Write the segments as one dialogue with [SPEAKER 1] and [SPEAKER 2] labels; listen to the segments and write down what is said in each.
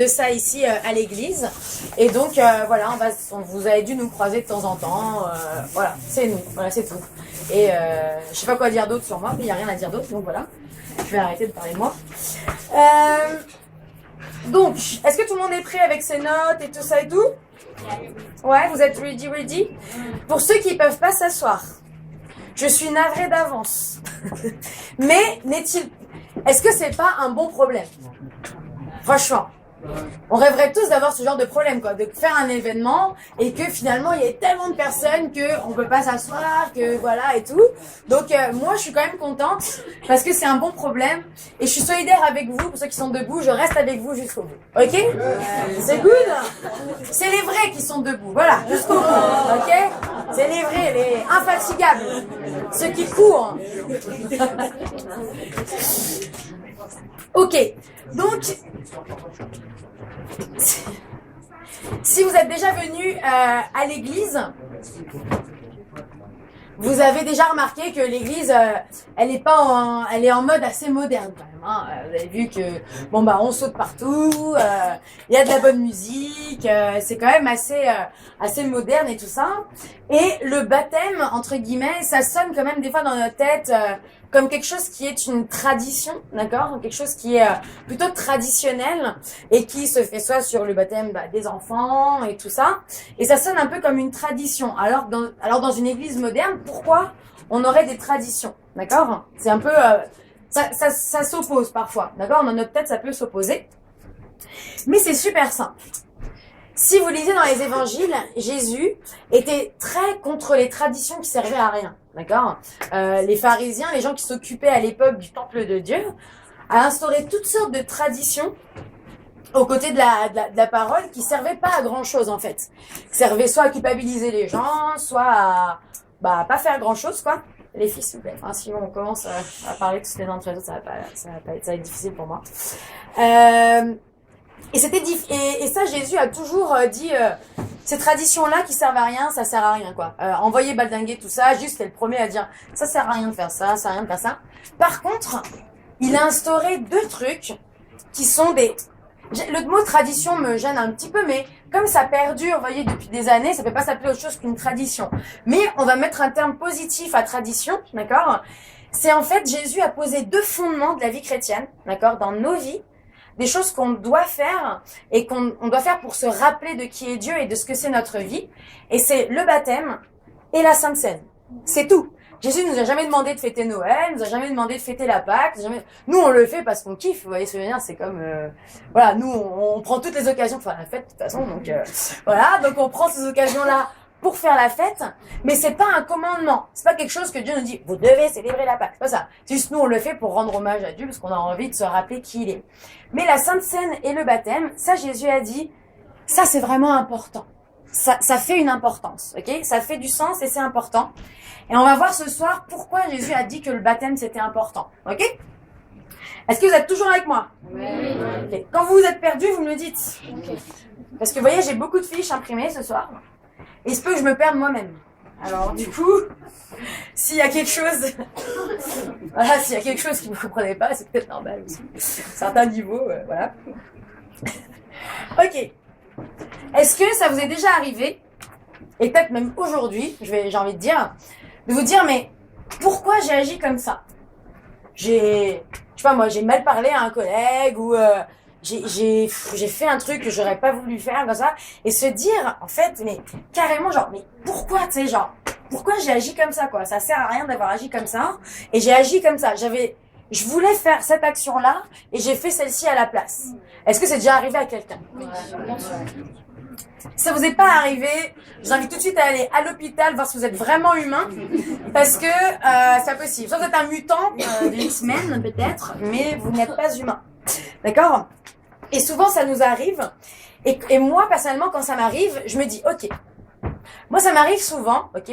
[SPEAKER 1] de ça ici à l'église. Et donc voilà, vous avez dû nous croiser de temps en temps. Voilà, c'est nous, voilà, c'est tout. Et je sais pas quoi dire d'autre sur moi, mais il n'y a rien à dire d'autre, donc voilà. Je vais arrêter de parler de moi. Donc, est-ce que tout le monde est prêt avec ses notes et tout ça et tout? Ouais, vous êtes ready? Pour ceux qui ne peuvent pas s'asseoir, je suis navrée d'avance. Mais est-ce que c'est pas un bon problème? Franchement. On rêverait tous d'avoir ce genre de problème, quoi, de faire un événement et que finalement il y ait tellement de personnes que on peut pas s'asseoir, que voilà et tout. Donc moi je suis quand même contente parce que c'est un bon problème et je suis solidaire avec vous. Pour ceux qui sont debout, je reste avec vous jusqu'au bout. Ok? C'est good? C'est les vrais qui sont debout, voilà, jusqu'au bout. Ok? C'est les vrais, les infatigables, ceux qui courent. Ok, donc si vous êtes déjà venu à l'église, vous avez déjà remarqué que l'église, elle est en mode assez moderne quand même. Hein. Vous avez vu que on saute partout, il y a de la bonne musique, c'est quand même assez moderne et tout ça. Et le baptême entre guillemets, ça sonne quand même des fois dans notre tête comme quelque chose qui est une tradition, d'accord, quelque chose qui est plutôt traditionnel et qui se fait soit sur le baptême des enfants et tout ça. Et ça sonne un peu comme une tradition. Alors dans une église moderne, pourquoi on aurait des traditions, d'accord? C'est un peu ça s'oppose parfois, d'accord? Dans notre tête, ça peut s'opposer. Mais c'est super simple. Si vous lisez dans les évangiles, Jésus était très contre les traditions qui servaient à rien, d'accord? Les pharisiens, les gens qui s'occupaient à l'époque du temple de Dieu, a instauré toutes sortes de traditions aux côtés de la parole qui servaient pas à grand chose en fait. Qui servaient soit à culpabiliser les gens, soit à pas faire grand chose quoi. Les filles s'il vous plaît. Enfin, si on commence à parler tous les uns entre les autres, ça va être difficile pour moi. Et ça Jésus a toujours dit ces traditions là qui servent à rien, ça sert à rien quoi. Envoyer baldinguer tout ça, juste c'est le premier à dire ça sert à rien de faire ça, ça sert à rien de faire ça. Par contre, il a instauré deux trucs qui sont le mot tradition me gêne un petit peu, mais comme ça perdure, vous voyez, depuis des années, ça peut pas s'appeler autre chose qu'une tradition. Mais on va mettre un terme positif à tradition, d'accord? C'est en fait, Jésus a posé deux fondements de la vie chrétienne, d'accord, dans nos vies, des choses qu'on doit faire et qu'on doit faire pour se rappeler de qui est Dieu et de ce que c'est notre vie. Et c'est le baptême et la Sainte Seine. C'est tout. Jésus nous a jamais demandé de fêter Noël, nous a jamais demandé de fêter la Pâque. Nous, on le fait parce qu'on kiffe. Vous voyez ce que je veux dire? C'est comme, voilà, nous, on prend toutes les occasions pour faire la fête de toute façon. Donc, voilà, donc on prend ces occasions-là pour faire la fête, mais c'est pas un commandement. C'est pas quelque chose que Dieu nous dit, vous devez célébrer la Pâque. C'est pas ça. C'est juste nous, on le fait pour rendre hommage à Dieu parce qu'on a envie de se rappeler qui il est. Mais la Sainte Seine et le baptême, ça, Jésus a dit, ça, c'est vraiment important. Ça fait une importance, ok? Ça fait du sens et c'est important. Et on va voir ce soir pourquoi Jésus a dit que le baptême c'était important, ok? Est-ce que vous êtes toujours avec moi? Oui. Okay. Quand vous vous êtes perdu, vous me le dites. Okay. Parce que vous voyez, j'ai beaucoup de fiches imprimées ce soir. Et il se peut que je me perde moi-même. Alors du coup, s'il y a quelque chose, voilà, s'il y a quelque chose que vous ne comprenez pas, c'est peut-être normal aussi. Certains niveaux, voilà. Ok. Est-ce que ça vous est déjà arrivé, et peut-être même aujourd'hui, j'ai envie de dire, vous dire, mais pourquoi j'ai agi comme ça? Je sais pas moi, j'ai mal parlé à un collègue ou j'ai fait un truc que j'aurais pas voulu faire comme ça, et se dire en fait, mais carrément genre, mais pourquoi, tu sais, genre, pourquoi j'ai agi comme ça quoi? Ça sert à rien d'avoir agi comme ça, et j'ai agi comme ça. Je voulais faire cette action-là et j'ai fait celle-ci à la place. Est-ce que c'est déjà arrivé à quelqu'un? Oui. Si ça vous est pas arrivé, je vous invite tout de suite à aller à l'hôpital voir si vous êtes vraiment humain, parce que c'est possible. Soit vous êtes un mutant de X-Men peut-être, mais vous n'êtes pas humain. D'accord? Et souvent ça nous arrive. Et moi personnellement, quand ça m'arrive, je me dis ok. Moi ça m'arrive souvent. Ok,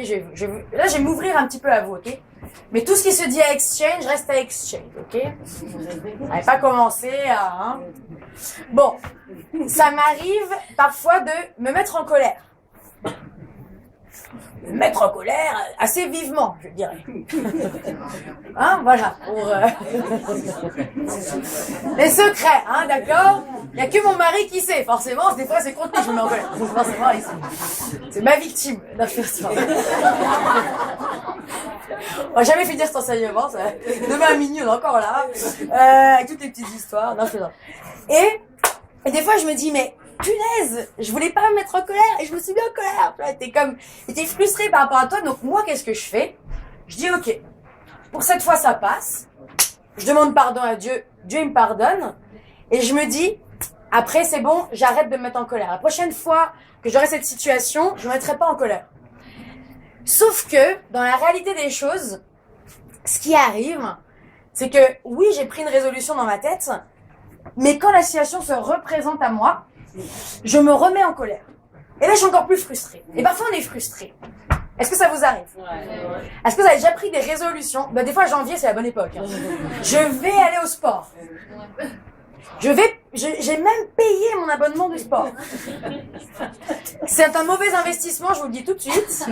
[SPEAKER 1] là je vais m'ouvrir un petit peu à vous. Ok. Mais tout ce qui se dit à Exchange reste à Exchange. Ok. On n'avait pas commencé à. Hein. Bon, ça m'arrive parfois de me mettre en colère. me mettre en colère assez vivement, je dirais. Hein, voilà. Les secrets, hein, d'accord? Il n'y a que mon mari qui sait, forcément, des fois c'est contre lui que je me mets en colère. Forcément, c'est ma victime. Non, je fais ça. On va jamais finir cet enseignement, ça. Demain à minuit, on est encore là. Avec toutes les petites histoires. Non, je fais ça. Et des fois, je me dis, mais punaise, je voulais pas me mettre en colère et je me suis mis en colère. T'es frustrée par rapport à toi. Donc moi, qu'est-ce que je fais? Je dis, ok, pour cette fois, ça passe. Je demande pardon à Dieu. Dieu, il me pardonne. Et je me dis, après, c'est bon, j'arrête de me mettre en colère. La prochaine fois que j'aurai cette situation, je me mettrai pas en colère. Sauf que, dans la réalité des choses, ce qui arrive, c'est que, oui, j'ai pris une résolution dans ma tête, mais quand la situation se représente à moi, je me remets en colère. Et là, je suis encore plus frustrée. Et parfois, on est frustré. Est-ce que ça vous arrive? Est-ce que vous avez déjà pris des résolutions? Des fois, janvier, c'est la bonne époque. Hein. Je vais aller au sport. J'ai même payé mon abonnement du sport. C'est un mauvais investissement, je vous le dis tout de suite.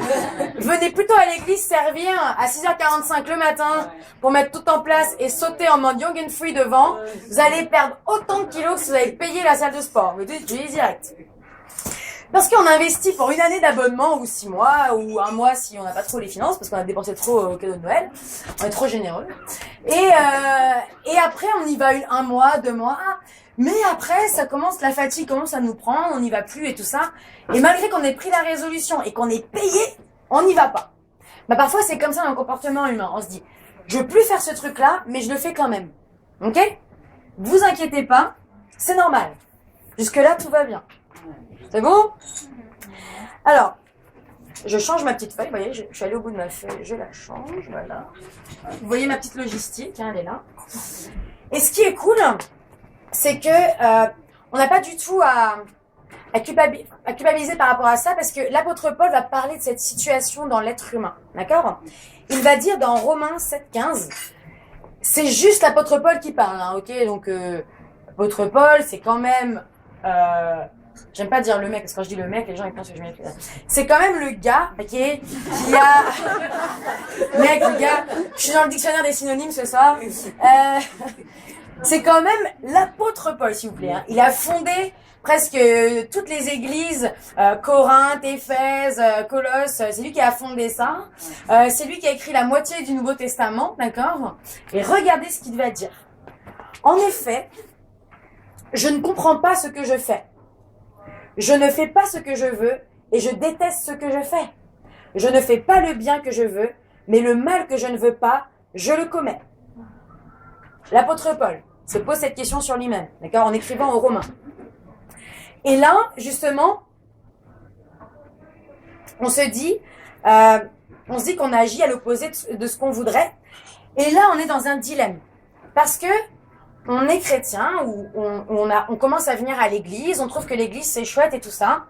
[SPEAKER 1] Venez plutôt à l'église servir à 6h45 le matin pour mettre tout en place et sauter en mode young and free devant. Vous allez perdre autant de kilos que si vous avez payé la salle de sport. Vous dites, je dis direct. Parce qu'on investit pour une année d'abonnement ou 6 mois ou 1 mois si on n'a pas trop les finances parce qu'on a dépensé trop au cadeau de Noël. On est trop généreux. Et après on y va 1 mois, 2 mois. Mais après la fatigue commence à nous prendre, on n'y va plus et tout ça. Et malgré qu'on ait pris la résolution et qu'on ait payé, on n'y va pas. Parfois c'est comme ça dans le comportement humain. On se dit, je veux plus faire ce truc-là, mais je le fais quand même. Ok? Vous inquiétez pas, c'est normal. Jusque là tout va bien. C'est bon? Alors, je change ma petite feuille. Vous voyez, je suis allée au bout de ma feuille. Je la change, voilà. Vous voyez ma petite logistique, hein, elle est là. Et ce qui est cool, c'est que on n'a pas du tout à culpabiliser par rapport à ça, parce que l'apôtre Paul va parler de cette situation dans l'être humain. D'accord? Il va dire dans Romains 7,15, c'est juste l'apôtre Paul qui parle, hein, ok? Donc, l'apôtre Paul, c'est quand même... j'aime pas dire le mec, parce que quand je dis le mec, les gens ils pensent que je m'écris. C'est quand même le gars, ok, qui a... Mec, le gars, je suis dans le dictionnaire des synonymes ce soir. C'est quand même l'apôtre Paul, s'il vous plaît. Hein. Il a fondé presque toutes les églises, Corinthe, Éphèse, Colosse, c'est lui qui a fondé ça. C'est lui qui a écrit la moitié du Nouveau Testament, d'accord? Et regardez ce qu'il va dire. En effet, je ne comprends pas ce que je fais. Je ne fais pas ce que je veux et je déteste ce que je fais. Je ne fais pas le bien que je veux, mais le mal que je ne veux pas, je le commets. L'apôtre Paul se pose cette question sur lui-même, d'accord, en écrivant aux Romains. Et là, justement, on se dit qu'on agit à l'opposé de ce qu'on voudrait. Et là, on est dans un dilemme. Parce que on est chrétien, ou on commence à venir à l'église, on trouve que l'église c'est chouette et tout ça,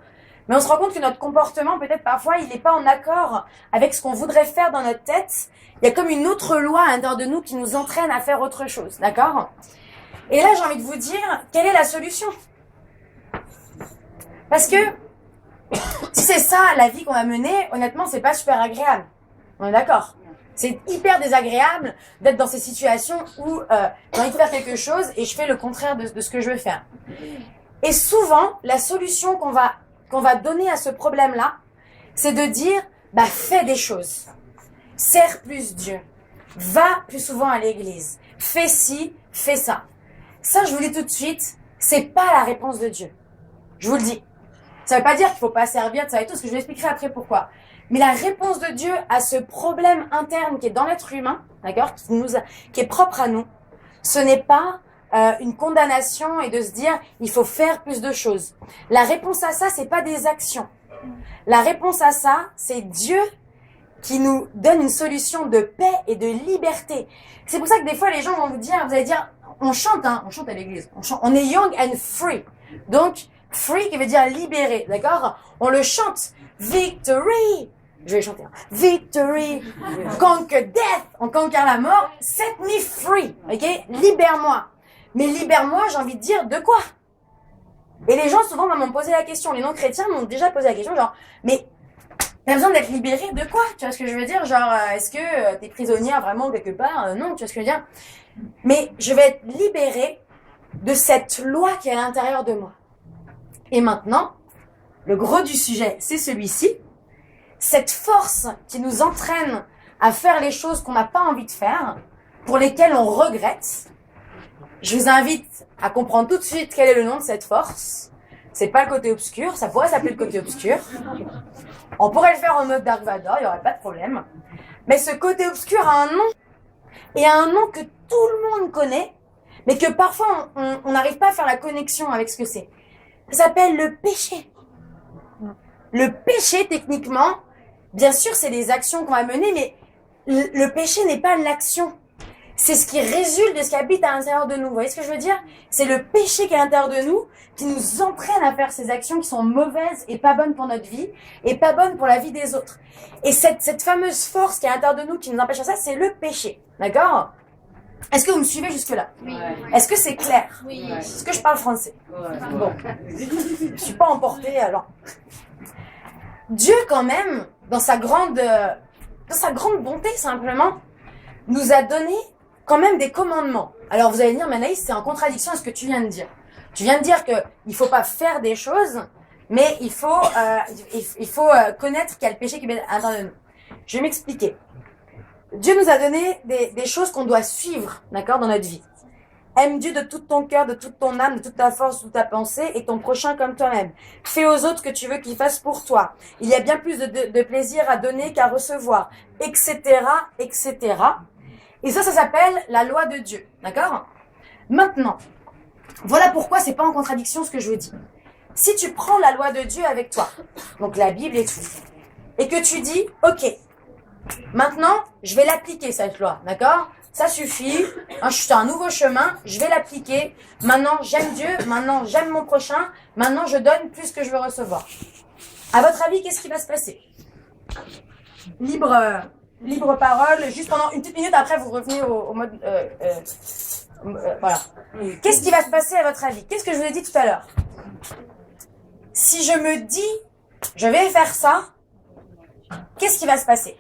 [SPEAKER 1] mais on se rend compte que notre comportement, peut-être parfois, il n'est pas en accord avec ce qu'on voudrait faire dans notre tête. Il y a comme une autre loi à l'intérieur de nous qui nous entraîne à faire autre chose, d'accord? Et là, j'ai envie de vous dire, quelle est la solution? Parce que, si c'est ça la vie qu'on va mener, honnêtement, c'est pas super agréable. On est d'accord? C'est hyper désagréable d'être dans ces situations où j'ai envie de faire quelque chose et je fais le contraire de ce que je veux faire. Et souvent, la solution qu'on va donner à ce problème-là, c'est de dire, fais des choses. Sers plus Dieu. Va plus souvent à l'église. Fais ci, fais ça. Ça, je vous le dis tout de suite, c'est pas la réponse de Dieu. Je vous le dis. Ça veut pas dire qu'il faut pas servir de ça et tout, parce que je vous expliquerai après pourquoi. Mais la réponse de Dieu à ce problème interne qui est dans l'être humain, d'accord, qui est propre à nous, ce n'est pas une condamnation et de se dire il faut faire plus de choses. La réponse à ça, c'est pas des actions. La réponse à ça, c'est Dieu qui nous donne une solution de paix et de liberté. C'est pour ça que des fois les gens vont vous allez dire, on chante à l'église, on est young and free. Donc free qui veut dire libéré, d'accord? On le chante, victory. Je vais chanter. Victory, conquer death, on conquiert la mort, set me free, ok? Libère-moi. Mais libère-moi, j'ai envie de dire, de quoi? Et les gens souvent m'ont posé la question, les non-chrétiens m'ont déjà posé la question, genre, mais Il y a besoin d'être libéré de quoi? Tu vois ce que je veux dire? Genre, est-ce que t'es prisonnière vraiment quelque part? Non, tu vois ce que je veux dire? Mais je vais être libérée de cette loi qui est à l'intérieur de moi. Et maintenant, le gros du sujet, c'est celui-ci. Cette force qui nous entraîne à faire les choses qu'on n'a pas envie de faire, pour lesquelles on regrette. Je vous invite à comprendre tout de suite quel est le nom de cette force. C'est pas le côté obscur, ça pourrait s'appeler le côté obscur. On pourrait le faire en mode Dark Vador, il n'y aurait pas de problème. Mais ce côté obscur a un nom. Et a un nom que tout le monde connaît, mais que parfois on n'arrive pas à faire la connexion avec ce que c'est. Ça s'appelle le péché. Le péché, techniquement, bien sûr, c'est les actions qu'on va mener, mais le péché n'est pas l'action. C'est ce qui résulte de ce qui habite à l'intérieur de nous. Vous voyez ce que je veux dire? C'est le péché qui est à l'intérieur de nous qui nous entraîne à faire ces actions qui sont mauvaises et pas bonnes pour notre vie et pas bonnes pour la vie des autres. Et cette fameuse force qui est à l'intérieur de nous qui nous empêche de ça, c'est le péché. D'accord? Est-ce que vous me suivez jusque-là?
[SPEAKER 2] Oui.
[SPEAKER 1] Est-ce que c'est clair?
[SPEAKER 2] Oui.
[SPEAKER 1] Est-ce que je parle français? Bon. Je suis pas emportée alors. Dieu, quand même, dans sa grande bonté, simplement, nous a donné quand même des commandements. Alors vous allez dire, mais Anaïs, c'est en contradiction à ce que tu viens de dire. Tu viens de dire que il faut pas faire des choses, mais il faut connaître qu'il y a le péché qui est à l'intérieur de nous. Je vais m'expliquer. Dieu nous a donné des choses qu'on doit suivre, d'accord, dans notre vie. Aime Dieu de tout ton cœur, de toute ton âme, de toute ta force, de toute ta pensée, et ton prochain comme toi-même. Fais aux autres ce que tu veux qu'ils fassent pour toi. Il y a bien plus de plaisir à donner qu'à recevoir, etc., etc. Et ça s'appelle la loi de Dieu, d'accord? Maintenant, voilà pourquoi c'est pas en contradiction ce que je vous dis. Si tu prends la loi de Dieu avec toi, donc la Bible et tout, et que tu dis, ok, maintenant, je vais l'appliquer cette loi, d'accord? Ça suffit, je suis sur un nouveau chemin, je vais l'appliquer. Maintenant, j'aime Dieu, maintenant, j'aime mon prochain, maintenant, je donne plus que je veux recevoir. À votre avis, qu'est-ce qui va se passer? Libre parole, juste pendant une petite minute, après, vous revenez au mode... voilà. Qu'est-ce qui va se passer à votre avis? Qu'est-ce que je vous ai dit tout à l'heure? Si je me dis, je vais faire ça, qu'est-ce qui va se passer?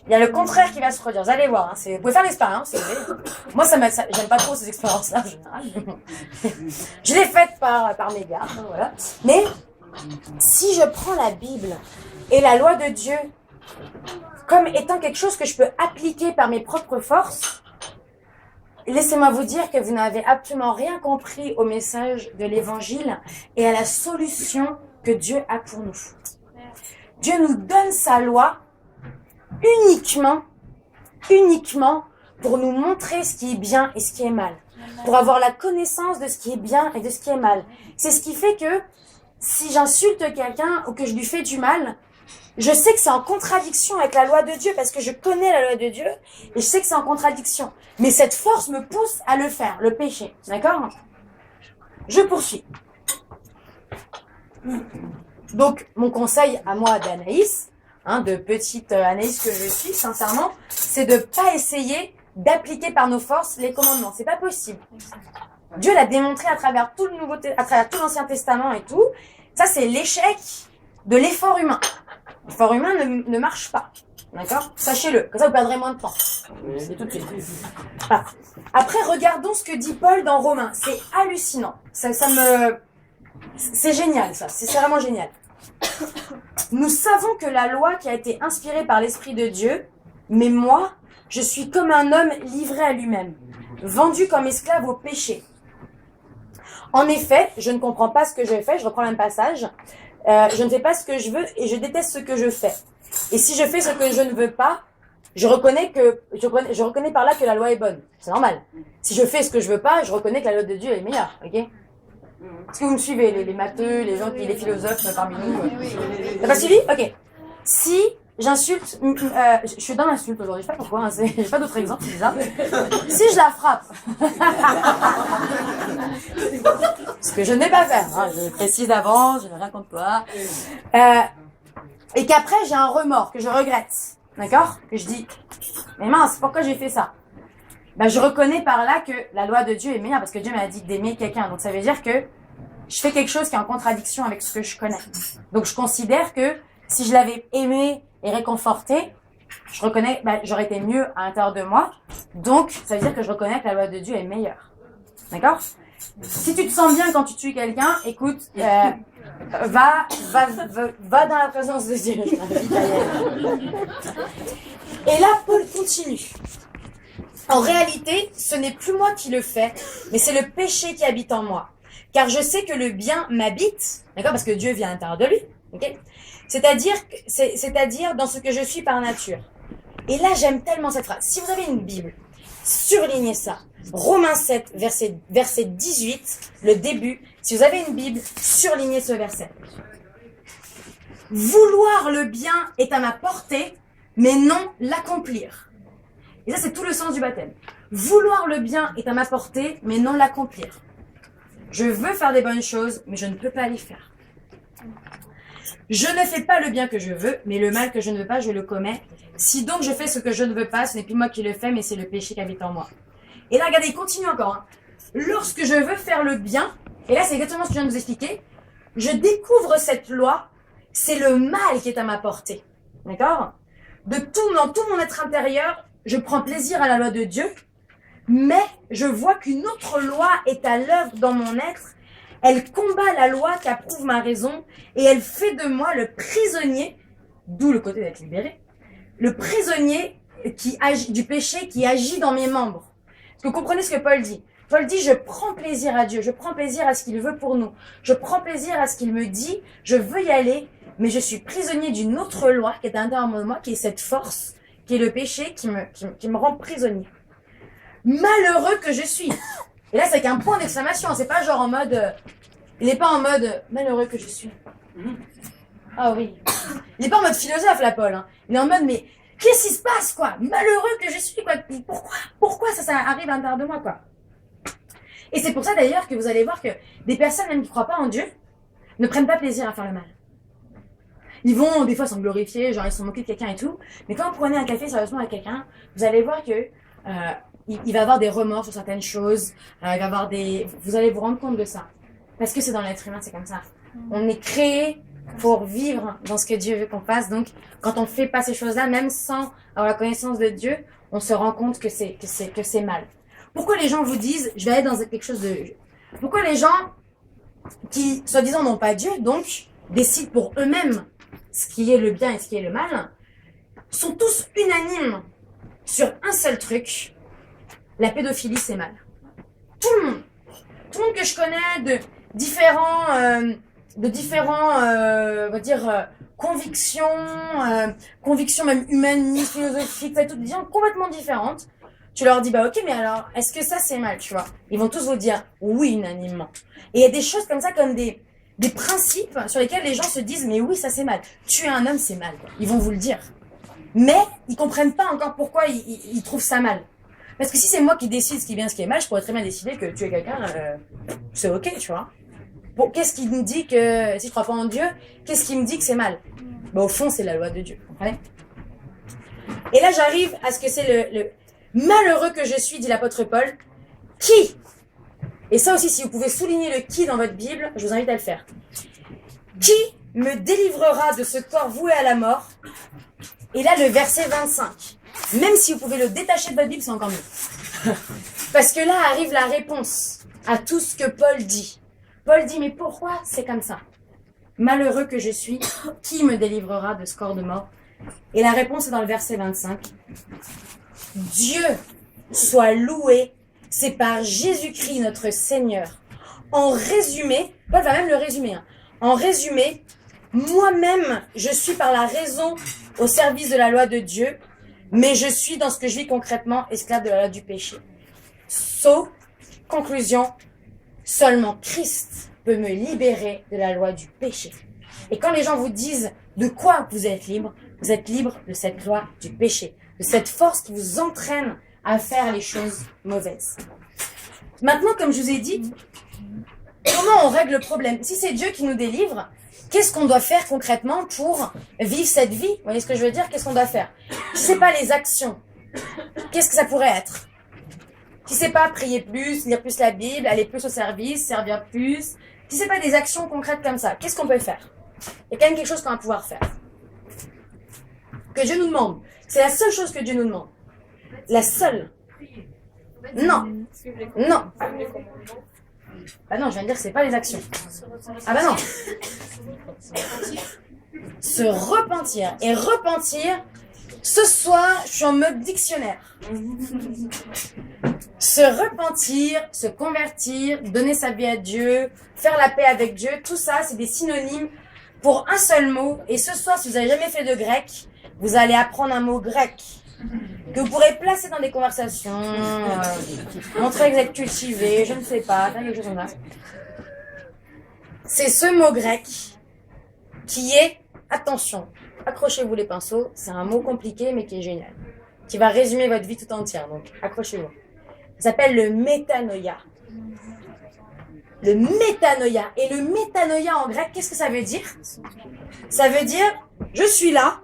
[SPEAKER 1] Il y a le contraire qui va se produire. Vous allez voir, hein, vous pouvez faire l'expérience si vous voulez. Moi, j'aime pas trop ces expériences-là en général. Je l'ai faite par mes gars, voilà. Mais si je prends la Bible et la loi de Dieu comme étant quelque chose que je peux appliquer par mes propres forces, laissez-moi vous dire que vous n'avez absolument rien compris au message de l'Évangile et à la solution que Dieu a pour nous. Dieu nous donne sa loi uniquement pour nous montrer ce qui est bien et ce qui est mal. Pour avoir la connaissance de ce qui est bien et de ce qui est mal. C'est ce qui fait que si j'insulte quelqu'un ou que je lui fais du mal, je sais que c'est en contradiction avec la loi de Dieu parce que je connais la loi de Dieu et je sais que c'est en contradiction. Mais cette force me pousse à le faire, le péché. D'accord? Je poursuis. Donc, mon conseil à moi d'Anaïs, de petite Anaïs que je suis, sincèrement, c'est de pas essayer d'appliquer par nos forces les commandements. C'est pas possible. Dieu l'a démontré à travers tout à travers tout l'Ancien Testament et tout. Ça, c'est l'échec de l'effort humain. L'effort humain ne marche pas. D'accord? Sachez-le. Comme ça, vous perdrez moins de temps. C'est tout de suite. Voilà. Après, regardons ce que dit Paul dans Romains. C'est hallucinant. C'est génial, ça. C'est vraiment génial. Nous savons que la loi qui a été inspirée par l'Esprit de Dieu, mais moi, je suis comme un homme livré à lui-même, vendu comme esclave au péché. En effet, je ne comprends pas ce que je fais, je reprends le même passage, je ne fais pas ce que je veux et je déteste ce que je fais. Et si je fais ce que je ne veux pas, je reconnais par là que la loi est bonne. C'est normal. Si je fais ce que je veux pas, je reconnais que la loi de Dieu est meilleure, ok? Est-ce que vous me suivez, les matheux, les philosophes parmi nous? T'as pas suivi? Ok. Si j'insulte, je suis dans l'insulte aujourd'hui, je sais pas pourquoi, j'ai pas d'autres exemples, c'est bizarre. Si je la frappe, ce que je ne vais pas faire, je précise d'avance, je n'ai rien contre toi, et qu'après j'ai un remords, que je regrette, d'accord? Que je dis, mais mince, pourquoi j'ai fait ça? Je reconnais par là que la loi de Dieu est meilleure parce que Dieu m'a dit d'aimer quelqu'un. Donc ça veut dire que je fais quelque chose qui est en contradiction avec ce que je connais. Donc je considère que si je l'avais aimé et réconforté, je reconnais, j'aurais été mieux à l'intérieur de moi. Donc ça veut dire que je reconnais que la loi de Dieu est meilleure. D'accord? Si tu te sens bien quand tu tues quelqu'un, écoute, va dans la présence de Dieu. Et là, Paul continue. En réalité, ce n'est plus moi qui le fais, mais c'est le péché qui habite en moi. Car je sais que le bien m'habite, d'accord, parce que Dieu vit à l'intérieur de lui, ok. C'est-à-dire dans ce que je suis par nature. Et là, j'aime tellement cette phrase. Si vous avez une Bible, surlignez ça. Romains 7, verset 18, le début. Si vous avez une Bible, surlignez ce verset. Vouloir le bien est à ma portée, mais non l'accomplir. Et ça, c'est tout le sens du baptême. Vouloir le bien est à ma portée, mais non l'accomplir. Je veux faire des bonnes choses, mais je ne peux pas les faire. Je ne fais pas le bien que je veux, mais le mal que je ne veux pas, je le commets. Si donc je fais ce que je ne veux pas, ce n'est plus moi qui le fais, mais c'est le péché qui habite en moi. Et là, regardez, il continue encore. Hein. Lorsque je veux faire le bien, et là, c'est exactement ce que je viens de vous expliquer, je découvre cette loi, c'est le mal qui est à ma portée. D'accord? Dans tout mon être intérieur, je prends plaisir à la loi de Dieu, mais je vois qu'une autre loi est à l'œuvre dans mon être. Elle combat la loi qui approuve ma raison et elle fait de moi le prisonnier, d'où le côté d'être libéré, le prisonnier du péché qui agit dans mes membres. Est-ce que vous comprenez ce que Paul dit? Paul dit, je prends plaisir à Dieu, je prends plaisir à ce qu'il veut pour nous, je prends plaisir à ce qu'il me dit, je veux y aller, mais je suis prisonnier d'une autre loi qui est à l'intérieur de moi, qui est cette force, qui est le péché qui me rend prisonnier. Malheureux que je suis. Et là, c'est avec un point d'exclamation. C'est pas genre en mode... il n'est pas en mode malheureux que je suis. Ah oui. Il n'est pas en mode philosophe, là, Paul. Hein. Il est en mode, mais qu'est-ce qui se passe, quoi? Malheureux que je suis, quoi. Pourquoi ça arrive à l'intérieur de moi, quoi? Et c'est pour ça, d'ailleurs, que vous allez voir que des personnes, même qui ne croient pas en Dieu, ne prennent pas plaisir à faire le mal. Ils vont, des fois, s'en glorifier, genre ils sont moqués de quelqu'un et tout. Mais quand vous prenez un café sérieusement avec quelqu'un, vous allez voir que... il va avoir des remords sur certaines choses, vous allez vous rendre compte de ça. Parce que c'est dans l'être humain, c'est comme ça. On est créé pour vivre dans ce que Dieu veut qu'on fasse. Donc, quand on fait pas ces choses-là, même sans avoir la connaissance de Dieu, on se rend compte que c'est mal. Pourquoi les gens vous disent, je vais aller dans quelque chose de... Pourquoi les gens qui, soi-disant, n'ont pas Dieu, donc, décident pour eux-mêmes ce qui est le bien et ce qui est le mal, sont tous unanimes sur un seul truc: la pédophilie, c'est mal. Tout le monde que je connais de différents, on va dire, convictions même humanistes, philosophiques, toutes des gens complètement différentes. Tu leur dis, bah ok, mais alors, est-ce que ça c'est mal, tu vois? Ils vont tous vous dire oui unanimement. Et il y a des choses comme ça, comme des principes sur lesquels les gens se disent, mais oui, ça c'est mal. Tuer un homme, c'est mal. Ils vont vous le dire. Mais ils comprennent pas encore pourquoi ils trouvent ça mal. Parce que si c'est moi qui décide ce qui est bien, ce qui est mal, je pourrais très bien décider que tuer quelqu'un, c'est ok, tu vois. Bon, qu'est-ce qui me dit que, si je crois pas en Dieu, qu'est-ce qui me dit que c'est mal? Bah, au fond, c'est la loi de Dieu, vous comprenez? Et là, j'arrive à ce que c'est le malheureux que je suis, dit l'apôtre Paul, qui, et ça aussi, si vous pouvez souligner le qui dans votre Bible, je vous invite à le faire. Qui me délivrera de ce corps voué à la mort? Et là, le verset 25. Même si vous pouvez le détacher de votre Bible, c'est encore mieux. Parce que là arrive la réponse à tout ce que Paul dit. Paul dit, mais pourquoi c'est comme ça? Malheureux que je suis, qui me délivrera de ce corps de mort? Et la réponse est dans le verset 25. Dieu soit loué, c'est par Jésus-Christ notre Seigneur. En résumé, Paul va même le résumer. Hein. En résumé, moi-même, je suis par la raison au service de la loi de Dieu, mais je suis dans ce que je vis concrètement esclave de la loi du péché. Conclusion, seulement Christ peut me libérer de la loi du péché. Et quand les gens vous disent de quoi vous êtes libre de cette loi du péché, de cette force qui vous entraîne à faire les choses mauvaises. Maintenant, comme je vous ai dit, comment on règle le problème? Si c'est Dieu qui nous délivre, qu'est-ce qu'on doit faire concrètement pour vivre cette vie? Vous voyez ce que je veux dire? Qu'est-ce qu'on doit faire? Si c'est pas les actions, qu'est-ce que ça pourrait être? Si c'est pas prier plus, lire plus la Bible, aller plus au service, servir plus, Si c'est pas des actions concrètes comme ça, qu'est-ce qu'on peut faire? Il y a quand même quelque chose qu'on va pouvoir faire. Que Dieu nous demande. C'est la seule chose que Dieu nous demande. La seule. Non. Non. Ah non, je viens de dire que c'est pas les actions. Ah bah non. Se repentir. Et repentir, ce soir, je suis en mode dictionnaire. Se repentir, se convertir, donner sa vie à Dieu, faire la paix avec Dieu, tout ça, c'est des synonymes pour un seul mot. Et ce soir, si vous n'avez jamais fait de grec, vous allez apprendre un mot grec que vous pourrez placer dans des conversations, montrer que vous êtes cultivé, je ne sais pas, quelque chose comme ça. C'est ce mot grec qui est, attention, accrochez-vous les pinceaux, c'est un mot compliqué mais qui est génial, qui va résumer votre vie tout entière, donc accrochez-vous. Ça s'appelle le métanoïa. Le métanoïa. Et le métanoïa en grec, qu'est-ce que ça veut dire? Ça veut dire, je suis là,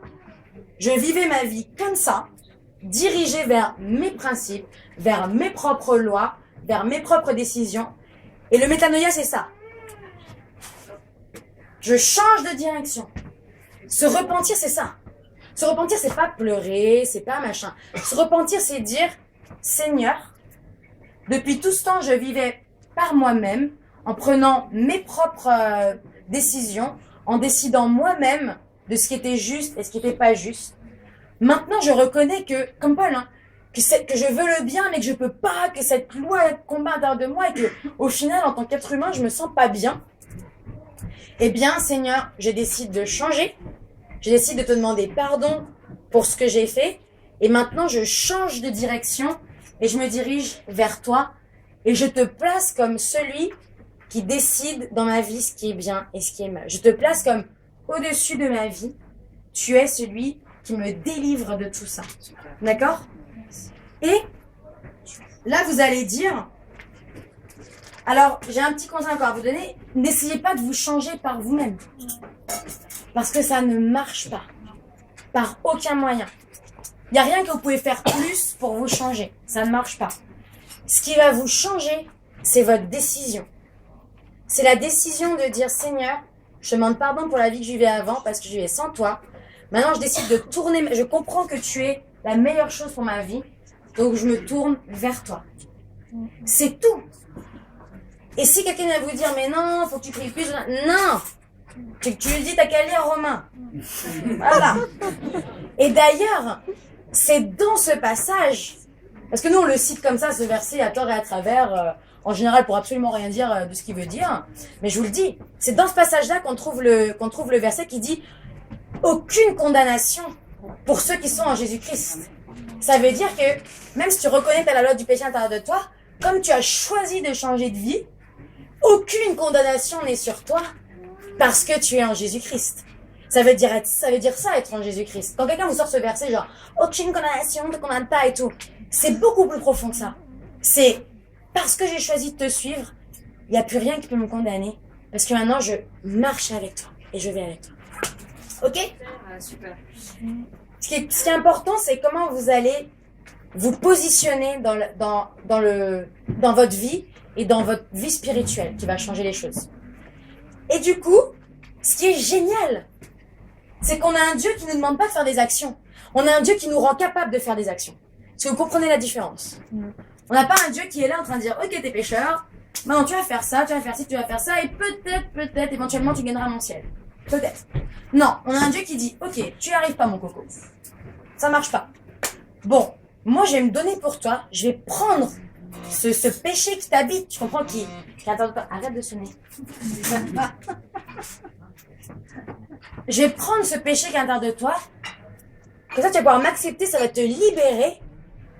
[SPEAKER 1] je vivais ma vie comme ça, dirigée vers mes principes, vers mes propres lois, vers mes propres décisions. Et le métanoïa, c'est ça. Je change de direction. Se repentir, c'est ça. Se repentir, c'est pas pleurer, c'est pas machin. Se repentir, c'est dire, Seigneur, depuis tout ce temps, je vivais par moi-même, en prenant mes propres décisions, en décidant moi-même de ce qui était juste et ce qui n'était pas juste. Maintenant, je reconnais que, comme Paul, hein, que je veux le bien, mais que je peux pas, que cette loi combat à l'intérieur de moi et que, au final, en tant qu'être humain, je me sens pas bien. Eh bien, Seigneur, je décide de changer. Je décide de te demander pardon pour ce que j'ai fait. Et maintenant, je change de direction et je me dirige vers toi. Et je te place comme celui qui décide dans ma vie ce qui est bien et ce qui est mal. Je te place comme au-dessus de ma vie. Tu es celui qui me délivre de tout ça. D'accord? Et là, vous allez dire... Alors, j'ai un petit conseil encore à vous donner. N'essayez pas de vous changer par vous-même. Parce que ça ne marche pas. Par aucun moyen. Il n'y a rien que vous pouvez faire plus pour vous changer. Ça ne marche pas. Ce qui va vous changer, c'est votre décision. C'est la décision de dire, Seigneur, je te demande pardon pour la vie que je vivais avant, parce que je vivais sans toi. Maintenant, je décide de tourner. Je comprends que tu es la meilleure chose pour ma vie. Donc, je me tourne vers toi. C'est tout. Et si quelqu'un vient vous dire, mais non, faut que tu pries plus. Non. Tu lui dis, t'as qu'à lire Romains. Voilà. Et d'ailleurs, c'est dans ce passage, parce que nous, on le cite comme ça, ce verset, à tort et à travers, en général, pour absolument rien dire de ce qu'il veut dire. Mais je vous le dis, c'est dans ce passage-là qu'on trouve le verset qui dit « Aucune condamnation pour ceux qui sont en Jésus-Christ ». Ça veut dire que, même si tu reconnais que tu as la loi du péché à l'intérieur de toi, comme tu as choisi de changer de vie, aucune condamnation n'est sur toi parce que tu es en Jésus-Christ. Ça veut dire ça, être en Jésus-Christ. Quand quelqu'un vous sort ce verset, genre, aucune condamnation, te condamne pas et tout, c'est beaucoup plus profond que ça. C'est parce que j'ai choisi de te suivre, il n'y a plus rien qui peut me condamner. Parce que maintenant, je marche avec toi et je vais avec toi. Ok?
[SPEAKER 2] Super.
[SPEAKER 1] Ce qui est important, c'est comment vous allez vous positionner dans votre vie et dans votre vie spirituelle qui va changer les choses. Et du coup, ce qui est génial, c'est qu'on a un Dieu qui ne nous demande pas de faire des actions. On a un Dieu qui nous rend capable de faire des actions. Est-ce que vous comprenez la différence? On n'a pas un Dieu qui est là en train de dire « Ok, t'es pécheur, maintenant tu vas faire ça, tu vas faire ci, tu vas faire ça, et peut-être, éventuellement, tu gagneras mon ciel. » Peut-être. Non, on a un Dieu qui dit « Ok, tu n'y arrives pas, mon coco. Ça marche pas. Bon, moi, je vais me donner pour toi, je vais prendre ce péché qui t'habite, tu comprends, qui attends pas, arrête de sonner. Je vais prendre ce péché qui est à l'intérieur de toi, comme ça tu vas pouvoir m'accepter, ça va te libérer,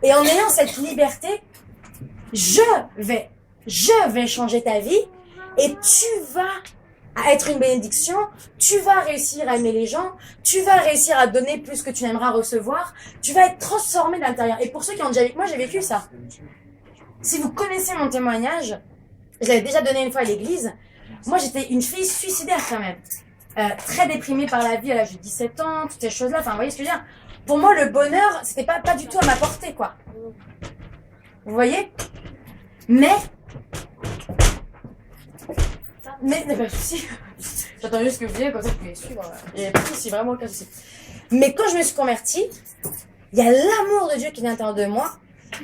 [SPEAKER 1] et en ayant cette liberté, je vais changer ta vie, et tu vas être une bénédiction, tu vas réussir à aimer les gens, tu vas réussir à donner plus que tu n'aimeras recevoir, tu vas être transformé de l'intérieur. Et pour ceux qui ont déjà vécu, moi j'ai vécu ça. Si vous connaissez mon témoignage, je l'avais déjà donné une fois à l'église, moi j'étais une fille suicidaire quand même. Très déprimée par la vie à l'âge de 17 ans, toutes ces choses-là, enfin vous voyez ce que je veux dire. Pour moi le bonheur, c'était pas du tout à ma portée quoi. Vous voyez? Mais, Mais pas de souci. J'attends juste que vous disiez, comme ça je peux les suivre. Il n'y a pas de souci, vraiment aucun souci. Mais quand je me suis convertie, il y a l'amour de Dieu qui est à l'intérieur de moi.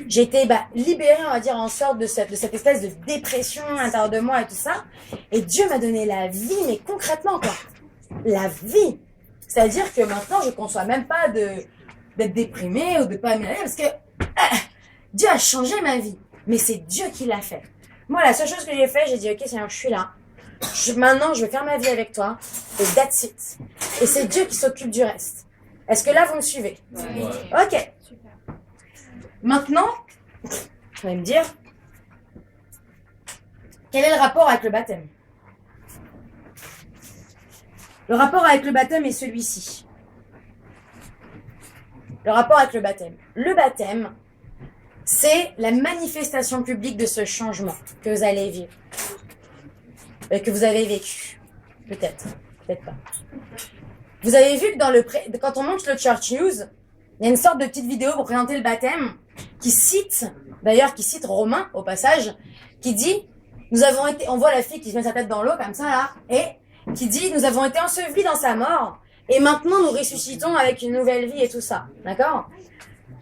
[SPEAKER 1] J'ai été libérée, on va dire, en sorte de cette espèce de dépression à l'intérieur de moi et tout ça. Et Dieu m'a donné la vie, mais concrètement, quoi. La vie. C'est-à-dire que maintenant, je ne conçois même pas d'être déprimée ou de pas m'énerver parce que Dieu a changé ma vie. Mais c'est Dieu qui l'a fait. Moi, la seule chose que j'ai fait, j'ai dit, ok, Seigneur, je suis là. Maintenant, je vais faire ma vie avec toi. Et that's it. Et c'est Dieu qui s'occupe du reste. Est-ce que là, vous me suivez?
[SPEAKER 2] Ouais.
[SPEAKER 1] Ok. Maintenant, vous allez me dire, quel est le rapport avec le baptême? Le rapport avec le baptême est celui-ci. Le rapport avec le baptême. Le baptême, c'est la manifestation publique de ce changement que vous allez vivre. Que vous avez vécu. Peut-être. Peut-être pas. Vous avez vu que quand on monte le Church News, il y a une sorte de petite vidéo pour présenter le baptême qui cite Romain, au passage, qui dit, on voit la fille qui se met sa tête dans l'eau, comme ça, là, et qui dit, nous avons été ensevelis dans sa mort, et maintenant nous ressuscitons avec une nouvelle vie et tout ça. D'accord?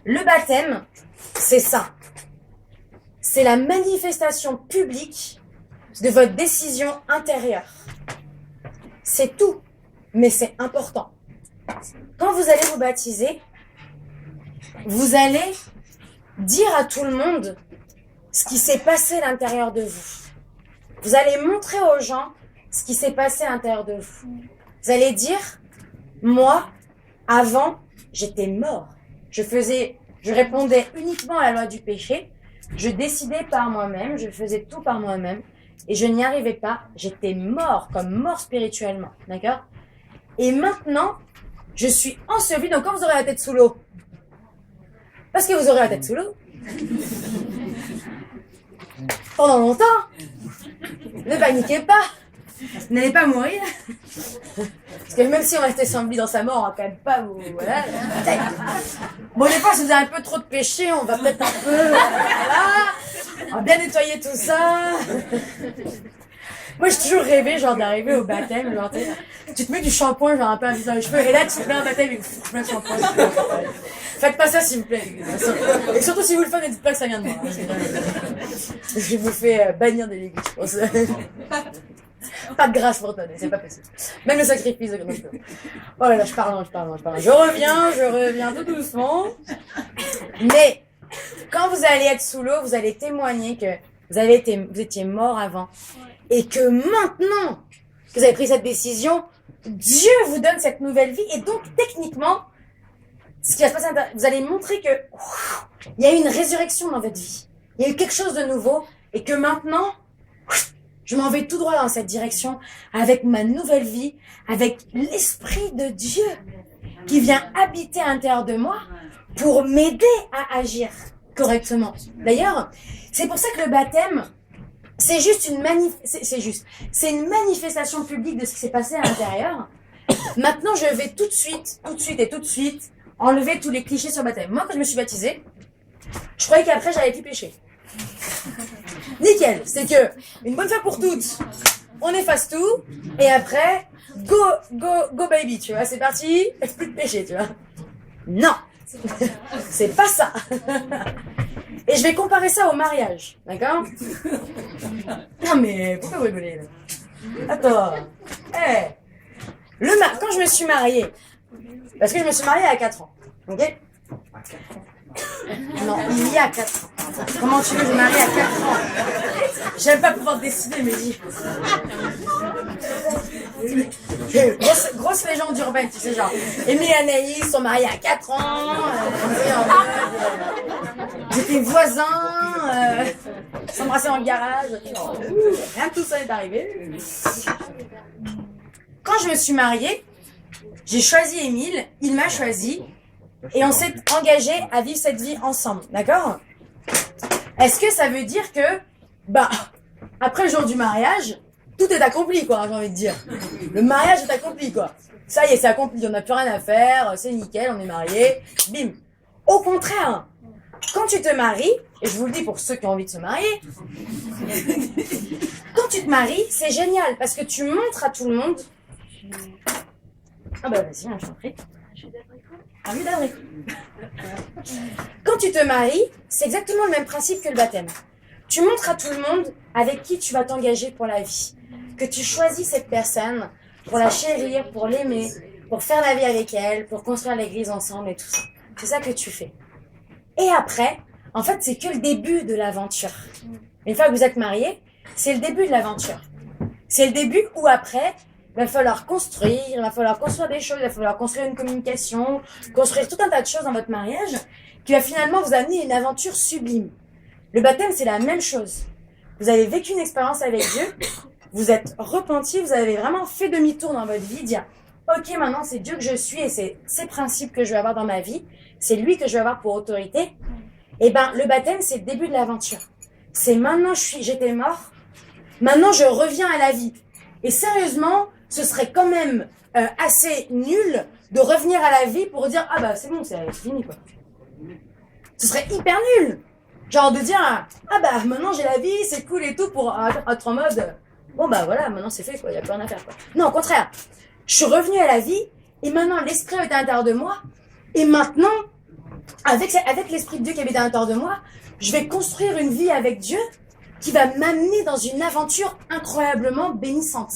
[SPEAKER 1] Le baptême, c'est ça. C'est la manifestation publique de votre décision intérieure. C'est tout, mais c'est important. Quand vous allez vous baptiser, vous allez dire à tout le monde ce qui s'est passé à l'intérieur de vous. Vous allez montrer aux gens ce qui s'est passé à l'intérieur de vous. Vous allez dire, moi, avant, j'étais mort. Je répondais uniquement à la loi du péché. Je décidais par moi-même, je faisais tout par moi-même. Et je n'y arrivais pas. J'étais mort, comme mort spirituellement. D'accord? Et maintenant, je suis enseveli. Donc quand vous aurez la tête sous l'eau, parce que vous aurez la tête sous l'eau, pendant longtemps, ne paniquez pas. Vous n'allez pas mourir. Parce que même si on restait enseveli dans sa mort, on va quand même pas vous... Voilà. Bon, des fois, si vous avez un peu trop de péché, on va peut-être un peu... Voilà. On va bien nettoyer tout ça. Moi, j'ai toujours rêvé, genre, d'arriver au baptême, genre, tu te mets du shampoing, genre, un peu dans les cheveux, et là, tu te mets un baptême, et tu mets le shampoing. Faites pas ça, s'il vous plaît. Et surtout, si vous le faites, ne dites pas que ça vient de moi. Je vous fais bannir des l'église, je pense. Pas de grâce pour donner, c'est pas possible. Même le sacrifice, non, je peux. Oh là là, je parle. Je reviens tout doucement. Mais, quand vous allez être sous l'eau, vous allez témoigner que vous étiez mort avant. Et que maintenant que vous avez pris cette décision, Dieu vous donne cette nouvelle vie. Et donc, techniquement, ce qui va se passer, vous allez montrer que il y a eu une résurrection dans votre vie. Il y a eu quelque chose de nouveau. Et que maintenant, je m'en vais tout droit dans cette direction avec ma nouvelle vie, avec l'Esprit de Dieu qui vient habiter à l'intérieur de moi pour m'aider à agir correctement. D'ailleurs, c'est pour ça que le baptême, c'est une manifestation publique de ce qui s'est passé à l'intérieur. Maintenant, je vais tout de suite enlever tous les clichés sur le baptême. Moi, quand je me suis baptisée, je croyais qu'après, j'allais plus pécher. Nickel, c'est que, une bonne fois pour toutes, on efface tout, et après, go baby, tu vois, c'est parti, plus de péché, tu vois. Non, c'est pas ça. Et je vais comparer ça au mariage, d'accord? Non mais, pourquoi vous rigolez là? Attends, quand je me suis mariée, parce que je me suis mariée à 4 ans, ok? Non, il y a 4 ans. Comment tu veux que je me marie à 4 ans? J'aime pas pouvoir décider, mais dis. Grosse légende urbaine, tu sais, genre. Émilie et Anaïs sont mariés à 4 ans. J'étais voisins. S'embrasser dans le garage. Rien de tout ça est arrivé. Quand je me suis mariée, j'ai choisi Émile, il m'a choisi. Et on s'est engagé à vivre cette vie ensemble, d'accord? Est-ce que ça veut dire que, après le jour du mariage, tout est accompli, quoi, j'ai envie de dire. Le mariage est accompli, quoi. Ça y est, c'est accompli, on n'a plus rien à faire, c'est nickel, on est mariés, bim. Au contraire, quand tu te maries, et je vous le dis pour ceux qui ont envie de se marier, quand tu te maries, c'est génial parce que tu montres à tout le monde. Ah bah vas-y, je t'en prie. Un jus d'abricot. Quand tu te maries, c'est exactement le même principe que le baptême. Tu montres à tout le monde avec qui tu vas t'engager pour la vie. Que tu choisis cette personne pour la chérir, pour l'aimer, pour faire la vie avec elle, pour construire l'église ensemble et tout ça. C'est ça que tu fais. Et après, en fait, c'est que le début de l'aventure. Une fois que vous êtes mariés, c'est le début de l'aventure. C'est le début où après, il va falloir construire, il va falloir construire des choses, il va falloir construire une communication, construire tout un tas de choses dans votre mariage qui va finalement vous amener à une aventure sublime. Le baptême, c'est la même chose. Vous avez vécu une expérience avec Dieu, vous êtes repenti, vous avez vraiment fait demi-tour dans votre vie, dire « Ok, maintenant c'est Dieu que je suis et c'est ces principes que je vais avoir dans ma vie, c'est lui que je vais avoir pour autorité. » Et ben, le baptême, c'est le début de l'aventure. C'est maintenant j'étais mort, maintenant je reviens à la vie. Et sérieusement, ce serait quand même assez nul de revenir à la vie pour dire « Ah bah c'est bon, c'est fini quoi. » Ce serait hyper nul. Genre de dire « Ah bah maintenant j'ai la vie, c'est cool et tout » pour être en mode « Bon bah voilà, maintenant c'est fait quoi, il n'y a plus rien à faire quoi. » Non, au contraire. Je suis revenue à la vie et maintenant l'esprit est à l'intérieur de moi et maintenant, avec l'esprit de Dieu qui habite à l'intérieur de moi, je vais construire une vie avec Dieu qui va m'amener dans une aventure incroyablement bénissante.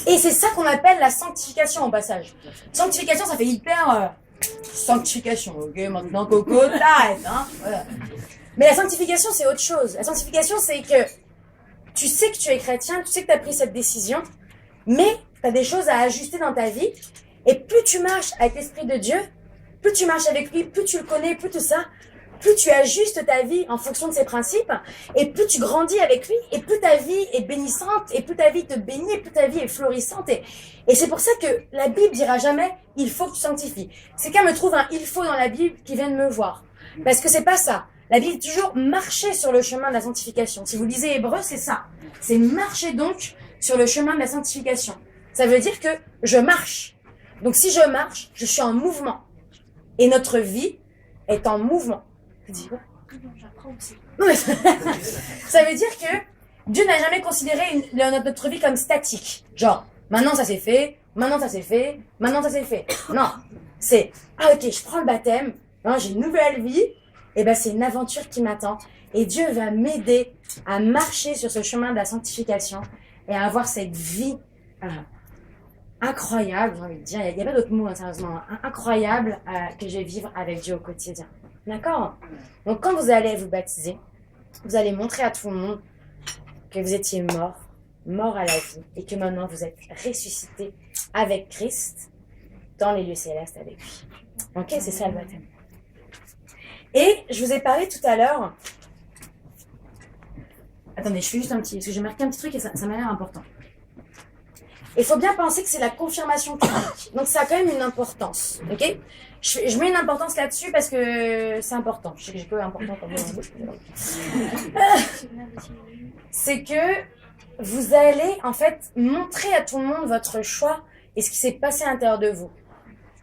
[SPEAKER 1] Et c'est ça qu'on appelle la sanctification au passage. Sanctification, ça fait hyper... sanctification, ok, maintenant Coco, t'arrêtes, hein. Voilà. Mais la sanctification, c'est autre chose. La sanctification, c'est que tu sais que tu es chrétien, tu sais que tu as pris cette décision, mais tu as des choses à ajuster dans ta vie. Et plus tu marches avec l'Esprit de Dieu, plus tu marches avec lui, plus tu le connais, plus tout ça, plus tu ajustes ta vie en fonction de ses principes, et plus tu grandis avec lui, et plus ta vie est bénissante, et plus ta vie te bénit, et plus ta vie est florissante. Et c'est pour ça que la Bible dira jamais « il faut que tu sanctifies ». C'est qu'elle me trouve un « il faut » dans la Bible qui vienne me voir. Parce que c'est pas ça. La Bible dit toujours « marcher sur le chemin de la sanctification ». Si vous lisez Hébreu, c'est ça. C'est marcher donc sur le chemin de la sanctification. Ça veut dire que je marche. Donc si je marche, je suis en mouvement. Et notre vie est en mouvement. Tu dis quoi? J'apprends aussi. Ça veut dire que Dieu n'a jamais considéré notre vie comme statique. Genre, maintenant ça s'est fait, maintenant ça s'est fait, maintenant ça s'est fait. Non, c'est, ah ok, je prends le baptême, hein, j'ai une nouvelle vie, et ben c'est une aventure qui m'attend. Et Dieu va m'aider à marcher sur ce chemin de la sanctification et à avoir cette vie incroyable, j'ai envie de dire, il n'y a pas d'autre mot, hein, sérieusement, incroyable que je vais vivre avec Dieu au quotidien. D'accord? Donc quand vous allez vous baptiser, vous allez montrer à tout le monde que vous étiez mort à la vie, et que maintenant vous êtes ressuscité avec Christ dans les lieux célestes avec lui. Ok, c'est ça le baptême. Et je vous ai parlé tout à l'heure... Attendez, je fais juste un petit... Parce que j'ai marqué un petit truc et ça m'a l'air important. Il faut bien penser que c'est la confirmation publique. Donc ça a quand même une importance. Ok? Je mets une importance là-dessus parce que c'est important. Je sais que j'ai pas important comme dans la bouche. C'est que vous allez en fait montrer à tout le monde votre choix et ce qui s'est passé à l'intérieur de vous.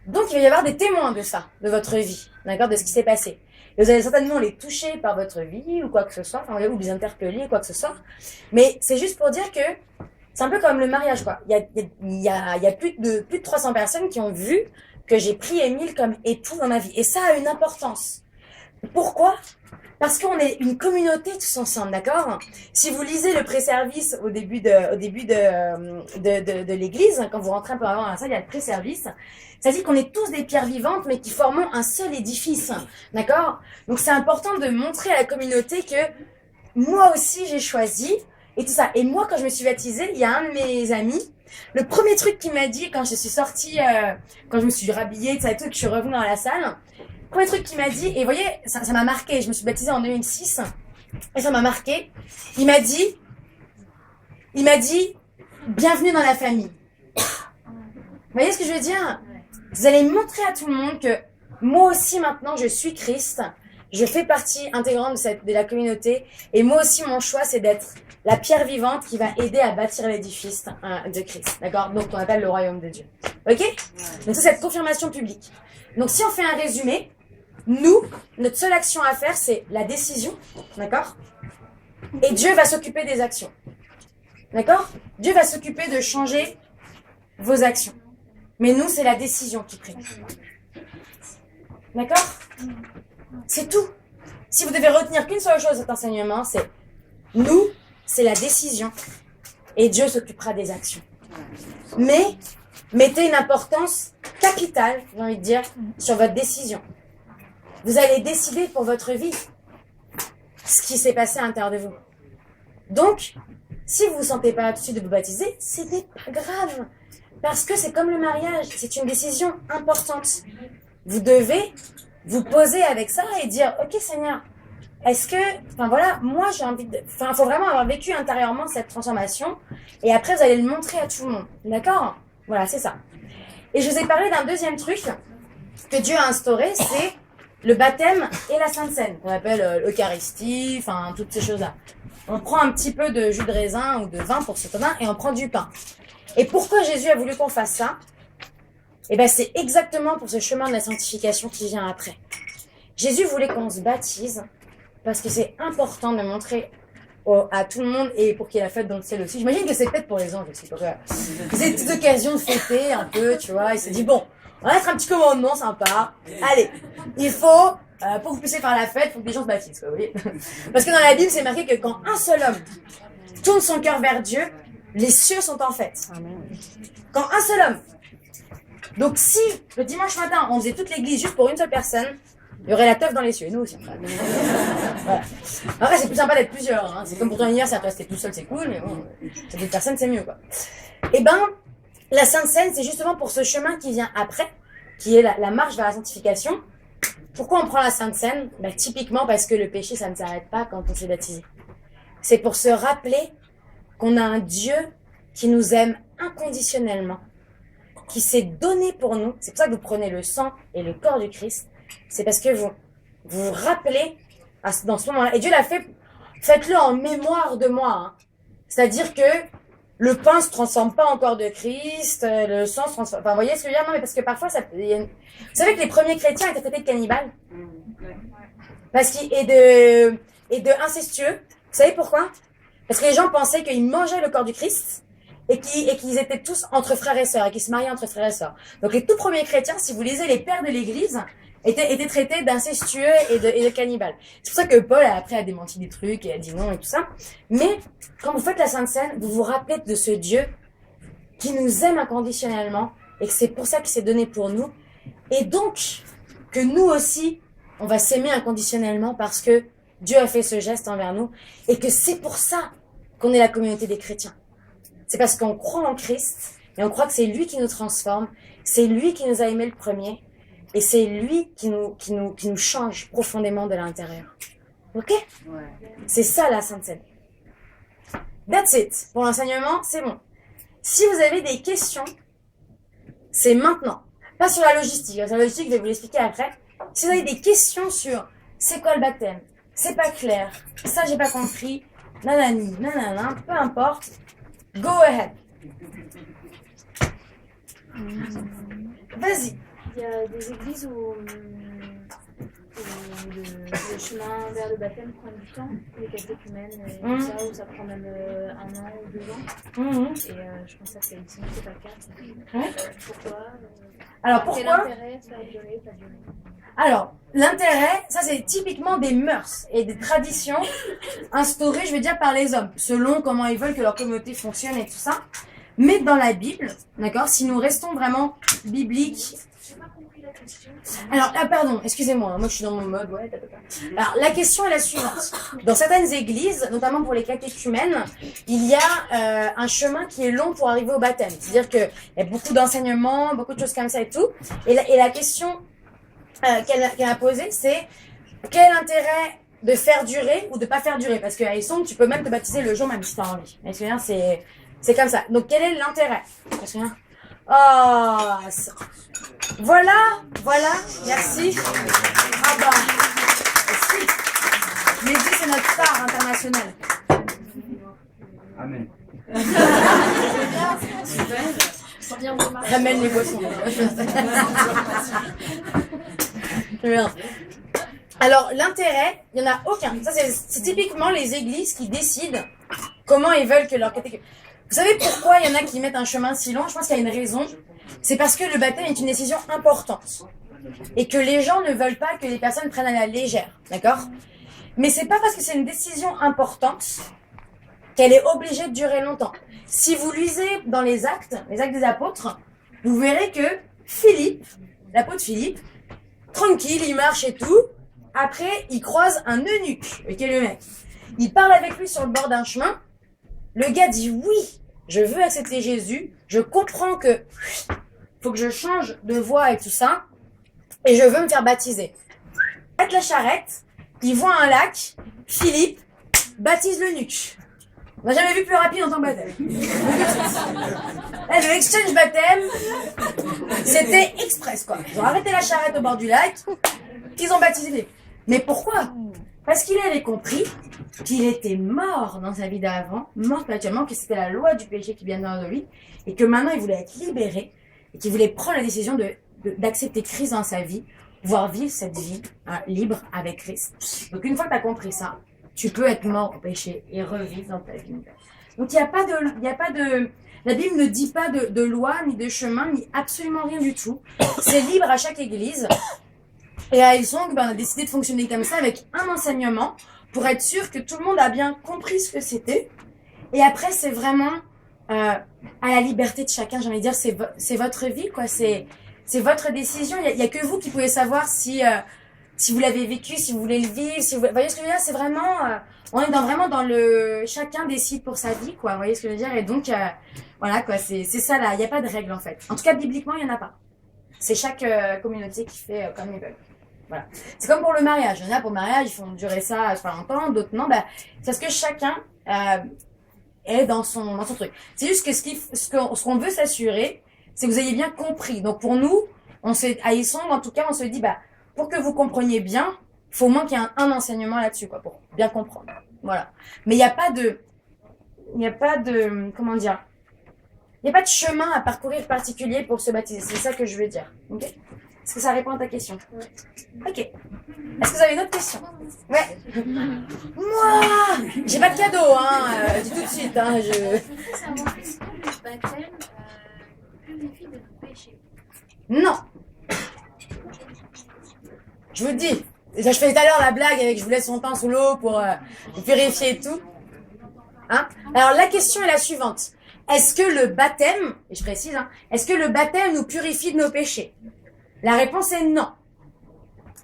[SPEAKER 1] Donc il va y avoir des témoins de ça, de votre vie, d'accord, de ce qui s'est passé. Et vous allez certainement les toucher par votre vie ou quoi que ce soit, enfin, ou les interpeller, quoi que ce soit. Mais c'est juste pour dire que c'est un peu comme le mariage, quoi. Il y a plus de 300 personnes qui ont vu que j'ai pris Émile comme époux dans ma vie. Et ça a une importance. Pourquoi? Parce qu'on est une communauté tous ensemble, d'accord? Si vous lisez le pré-service au début de l'église, quand vous rentrez un peu avant dans la salle, il y a le pré-service. Ça dit qu'on est tous des pierres vivantes, mais qui formons un seul édifice, d'accord? Donc c'est important de montrer à la communauté que moi aussi j'ai choisi et tout ça. Et moi, quand je me suis baptisée, il y a un de mes amis, le premier truc qu'il m'a dit quand je suis sortie, quand je me suis rhabillée, tout ça et tout, que je suis revenue dans la salle, le premier truc qu'il m'a dit, et vous voyez, ça m'a marqué, je me suis baptisée en 2006, et ça m'a marqué, il m'a dit, bienvenue dans la famille. Vous voyez ce que je veux dire? Vous allez montrer à tout le monde que moi aussi maintenant je suis Christ, je fais partie intégrante de la communauté, et moi aussi mon choix c'est d'être la pierre vivante qui va aider à bâtir l'édifice de Christ, d'accord? Donc on appelle le royaume de Dieu. Ok? Donc c'est cette confirmation publique. Donc si on fait un résumé, nous, notre seule action à faire c'est la décision, d'accord? Et Dieu va s'occuper des actions. D'accord? Dieu va s'occuper de changer vos actions. Mais nous, c'est la décision qui prime. D'accord? C'est tout. Si vous devez retenir qu'une seule chose de cet enseignement, c'est nous, c'est la décision. Et Dieu s'occupera des actions. Mais mettez une importance capitale, j'ai envie de dire, sur votre décision. Vous allez décider pour votre vie ce qui s'est passé à l'intérieur de vous. Donc, si vous ne vous sentez pas tout de suite de vous baptiser, ce n'est pas grave. Parce que c'est comme le mariage, c'est une décision importante. Vous devez vous poser avec ça et dire, ok Seigneur, est-ce que, enfin voilà, moi j'ai envie de, enfin faut vraiment avoir vécu intérieurement cette transformation et après vous allez le montrer à tout le monde, d'accord? Voilà, c'est ça. Et je vous ai parlé d'un deuxième truc que Dieu a instauré, c'est le baptême et la Sainte Seine, qu'on appelle l'Eucharistie, enfin toutes ces choses-là. On prend un petit peu de jus de raisin ou de vin pour certains et on prend du pain. Et pourquoi Jésus a voulu qu'on fasse ça? Eh ben c'est exactement pour ce chemin de la sanctification qui vient après. Jésus voulait qu'on se baptise parce que c'est important de montrer à tout le monde et pour qu'il y ait la fête dans le ciel aussi. J'imagine que c'est peut-être pour les anges aussi. C'est une petite occasion de fêter un peu, tu vois. Il s'est dit, bon, on va mettre un petit commandement sympa. Allez, il faut, pour que vous puissiez faire la fête, il faut que les gens se baptisent, quoi, vous voyez. Parce que dans la Bible, c'est marqué que quand un seul homme tourne son cœur vers Dieu, les cieux sont en fête. Quand un seul homme. Donc si, le dimanche matin, on faisait toute l'église juste pour une seule personne, il y aurait la teuf dans les cieux. Et nous aussi, enfin. Voilà. Après, c'est plus sympa d'être plusieurs. Hein. C'est comme pour ton anniversaire, toi, si t'es tout seul, c'est cool, mais bon, c'est d'autres personnes, c'est mieux, quoi. Et ben, la Sainte Seine, c'est justement pour ce chemin qui vient après, qui est la marche vers la sanctification. Pourquoi on prend la Sainte Seine? Ben, typiquement parce que le péché, ça ne s'arrête pas quand on s'est baptisé. C'est pour se rappeler qu'on a un Dieu qui nous aime inconditionnellement, qui s'est donné pour nous. C'est pour ça que vous prenez le sang et le corps du Christ. C'est parce que vous vous rappelez dans ce moment-là. Et Dieu l'a fait, faites-le en mémoire de moi. Hein. C'est-à-dire que le pain ne se transforme pas en corps de Christ, le sang se transforme... Enfin, vous voyez ce que je veux dire? Non, mais parce que parfois, ça... Vous savez que les premiers chrétiens étaient traités de cannibales? Parce qu'ils... et de incestueux. Vous savez pourquoi? Parce que les gens pensaient qu'ils mangeaient le corps du Christ et qu'ils étaient tous entre frères et sœurs et qu'ils se mariaient entre frères et sœurs. Donc les tout premiers chrétiens, si vous lisez les pères de l'Église, étaient traités d'incestueux et de cannibales. C'est pour ça que Paul après a démenti des trucs et a dit non et tout ça. Mais quand vous faites la Sainte Seine, vous vous rappelez de ce Dieu qui nous aime inconditionnellement et que c'est pour ça qu'il s'est donné pour nous. Et donc que nous aussi, on va s'aimer inconditionnellement parce que Dieu a fait ce geste envers nous et que c'est pour ça qu'on est la communauté des chrétiens. C'est parce qu'on croit en Christ et on croit que c'est lui qui nous transforme, c'est lui qui nous a aimés le premier et c'est lui qui nous change profondément de l'intérieur. Ok? Ouais. C'est ça la Sainte Seine. That's it. Pour l'enseignement, c'est bon. Si vous avez des questions, c'est maintenant. Pas sur la logistique. La logistique, je vais vous l'expliquer après. Si vous avez des questions sur c'est quoi le baptême, c'est pas clair, ça j'ai pas compris, nanani, nanana, peu importe, go ahead. Vas-y.
[SPEAKER 2] Il y a des églises où le chemin vers le baptême prend du temps, les catéchumènes, ça, où ça prend même 1 an ou 2 ans. Et je pense que c'est pas le cas. Pourquoi
[SPEAKER 1] Alors pourquoi?
[SPEAKER 2] Quel intérêt, faire durer, pas durer?
[SPEAKER 1] Alors, l'intérêt, ça c'est typiquement des mœurs et des traditions instaurées, je veux dire, par les hommes, selon comment ils veulent que leur communauté fonctionne et tout ça. Mais dans la Bible, d'accord, si nous restons vraiment bibliques... Alors, pardon, excusez-moi, moi je suis dans mon mode, ouais, Alors, la question est la suivante. Dans certaines églises, notamment pour les catéchumènes, il y a un chemin qui est long pour arriver au baptême. C'est-à-dire qu'il y a beaucoup d'enseignements, beaucoup de choses comme ça et tout. Et la question qu'elle a posée, c'est quel intérêt de faire durer ou de pas faire durer? Parce qu'à Essonne, tu peux même te baptiser le jour même si tu as envie. C'est comme ça. Donc, quel est l'intérêt? Oh, voilà, merci. Ah bah, merci. Mehdi, c'est notre star internationale.
[SPEAKER 3] Amen.
[SPEAKER 1] Ramène les boissons. Bien. Alors, l'intérêt, il n'y en a aucun. Ça, c'est typiquement les églises qui décident comment ils veulent que leur catéchuménat... Vous savez pourquoi il y en a qui mettent un chemin si long? Je pense qu'il y a une raison. C'est parce que le baptême est une décision importante. Et que les gens ne veulent pas que les personnes prennent à la légère. D'accord? Mais c'est pas parce que c'est une décision importante qu'elle est obligée de durer longtemps. Si vous lisez dans les actes des apôtres, vous verrez que Philippe, l'apôtre Philippe, tranquille, il marche et tout. Après, il croise un eunuque, qui est le mec. Il parle avec lui sur le bord d'un chemin. Le gars dit oui, je veux accepter Jésus. Je comprends que faut que je change de voie et tout ça. Et je veux me faire baptiser. Il arrête la charrette. Il voit un lac. Philippe baptise l'eunuque. On n'a jamais vu plus rapide en tant que baptême. Là, le exchange baptême, c'était express, quoi. Ils ont arrêté la charrette au bord du lac, qu'ils ont baptisé Philippe. Mais pourquoi? Parce qu'il avait compris qu'il était mort dans sa vie d'avant, mort spirituellement, que c'était la loi du péché qui vient de lui, et que maintenant il voulait être libéré, et qu'il voulait prendre la décision d'accepter Christ dans sa vie, pouvoir vivre cette vie libre avec Christ. Donc une fois que tu as compris ça, tu peux être mort au péché et revivre dans ta vie nouvelle. Donc il n'y a pas de, la Bible ne dit pas de loi, ni de chemin, ni absolument rien du tout. C'est libre à chaque église. Et à Hillsong, on a décidé de fonctionner comme ça avec un enseignement pour être sûr que tout le monde a bien compris ce que c'était. Et après, c'est vraiment à la liberté de chacun. J'ai envie de dire, c'est votre vie, quoi. C'est votre décision. Il y a que vous qui pouvez savoir si vous l'avez vécu, si vous voulez le vivre, si vous voyez ce que je veux dire. C'est vraiment, on est vraiment dans le chacun décide pour sa vie, quoi. Vous voyez ce que je veux dire. Et donc voilà, quoi. C'est ça là. Il n'y a pas de règle en fait. En tout cas, bibliquement, il y en a pas. C'est chaque communauté qui fait comme ils veulent. Voilà. C'est comme pour le mariage. Il y en a pour le mariage, ils font durer ça super longtemps, d'autres non. C'est parce que chacun est dans son truc. C'est juste que ce qu'on veut s'assurer, c'est que vous ayez bien compris. Donc pour nous, à Hillsong, en tout cas, on se dit, pour que vous compreniez bien, il faut au moins qu'il y ait un enseignement là-dessus, quoi, pour bien comprendre. Voilà. Mais il n'y a pas de, comment dire, il n'y a pas de chemin à parcourir particulier pour se baptiser. C'est ça que je veux dire. Ok? Est-ce que ça répond à ta question?
[SPEAKER 2] Ouais.
[SPEAKER 1] Ok. Est-ce que vous avez une autre question? Ouais. Moi, j'ai pas de cadeau, dis tout de suite,
[SPEAKER 2] Je voudrais savoir, est-ce que le baptême purifie de nos péchés?
[SPEAKER 1] Non. Je vous le dis. Déjà, je faisais tout à l'heure la blague avec je vous laisse son temps sous l'eau pour purifier et tout. Hein? Alors, la question est la suivante. Est-ce que le baptême, et je précise, est-ce que le baptême nous purifie de nos péchés? La réponse est non.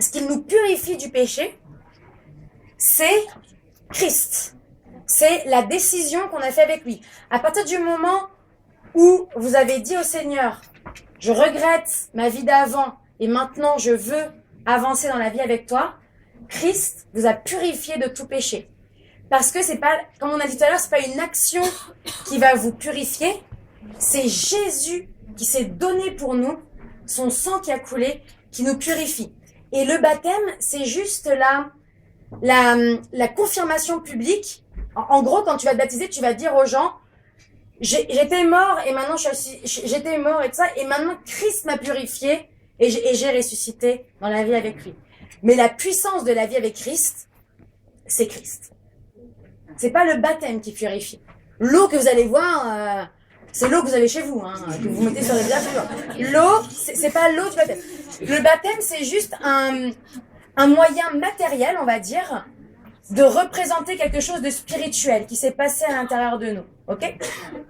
[SPEAKER 1] Ce qui nous purifie du péché, c'est Christ. C'est la décision qu'on a fait avec lui. À partir du moment où vous avez dit au Seigneur, je regrette ma vie d'avant et maintenant je veux avancer dans la vie avec toi, Christ vous a purifié de tout péché. Parce que c'est pas, comme on a dit tout à l'heure, c'est pas une action qui va vous purifier, c'est Jésus qui s'est donné pour nous, son sang qui a coulé, qui nous purifie. Et le baptême, c'est juste la confirmation publique. En gros, quand tu vas te baptiser, tu vas dire aux gens, j'étais mort et maintenant j'étais mort et tout ça, et maintenant Christ m'a purifié et j'ai ressuscité dans la vie avec lui. Mais la puissance de la vie avec Christ, c'est Christ. C'est pas le baptême qui purifie. L'eau que vous allez voir, c'est l'eau que vous avez chez vous, que vous mettez sur les visages. L'eau, c'est pas l'eau du baptême. Le baptême, c'est juste un moyen matériel, on va dire, de représenter quelque chose de spirituel qui s'est passé à l'intérieur de nous, ok?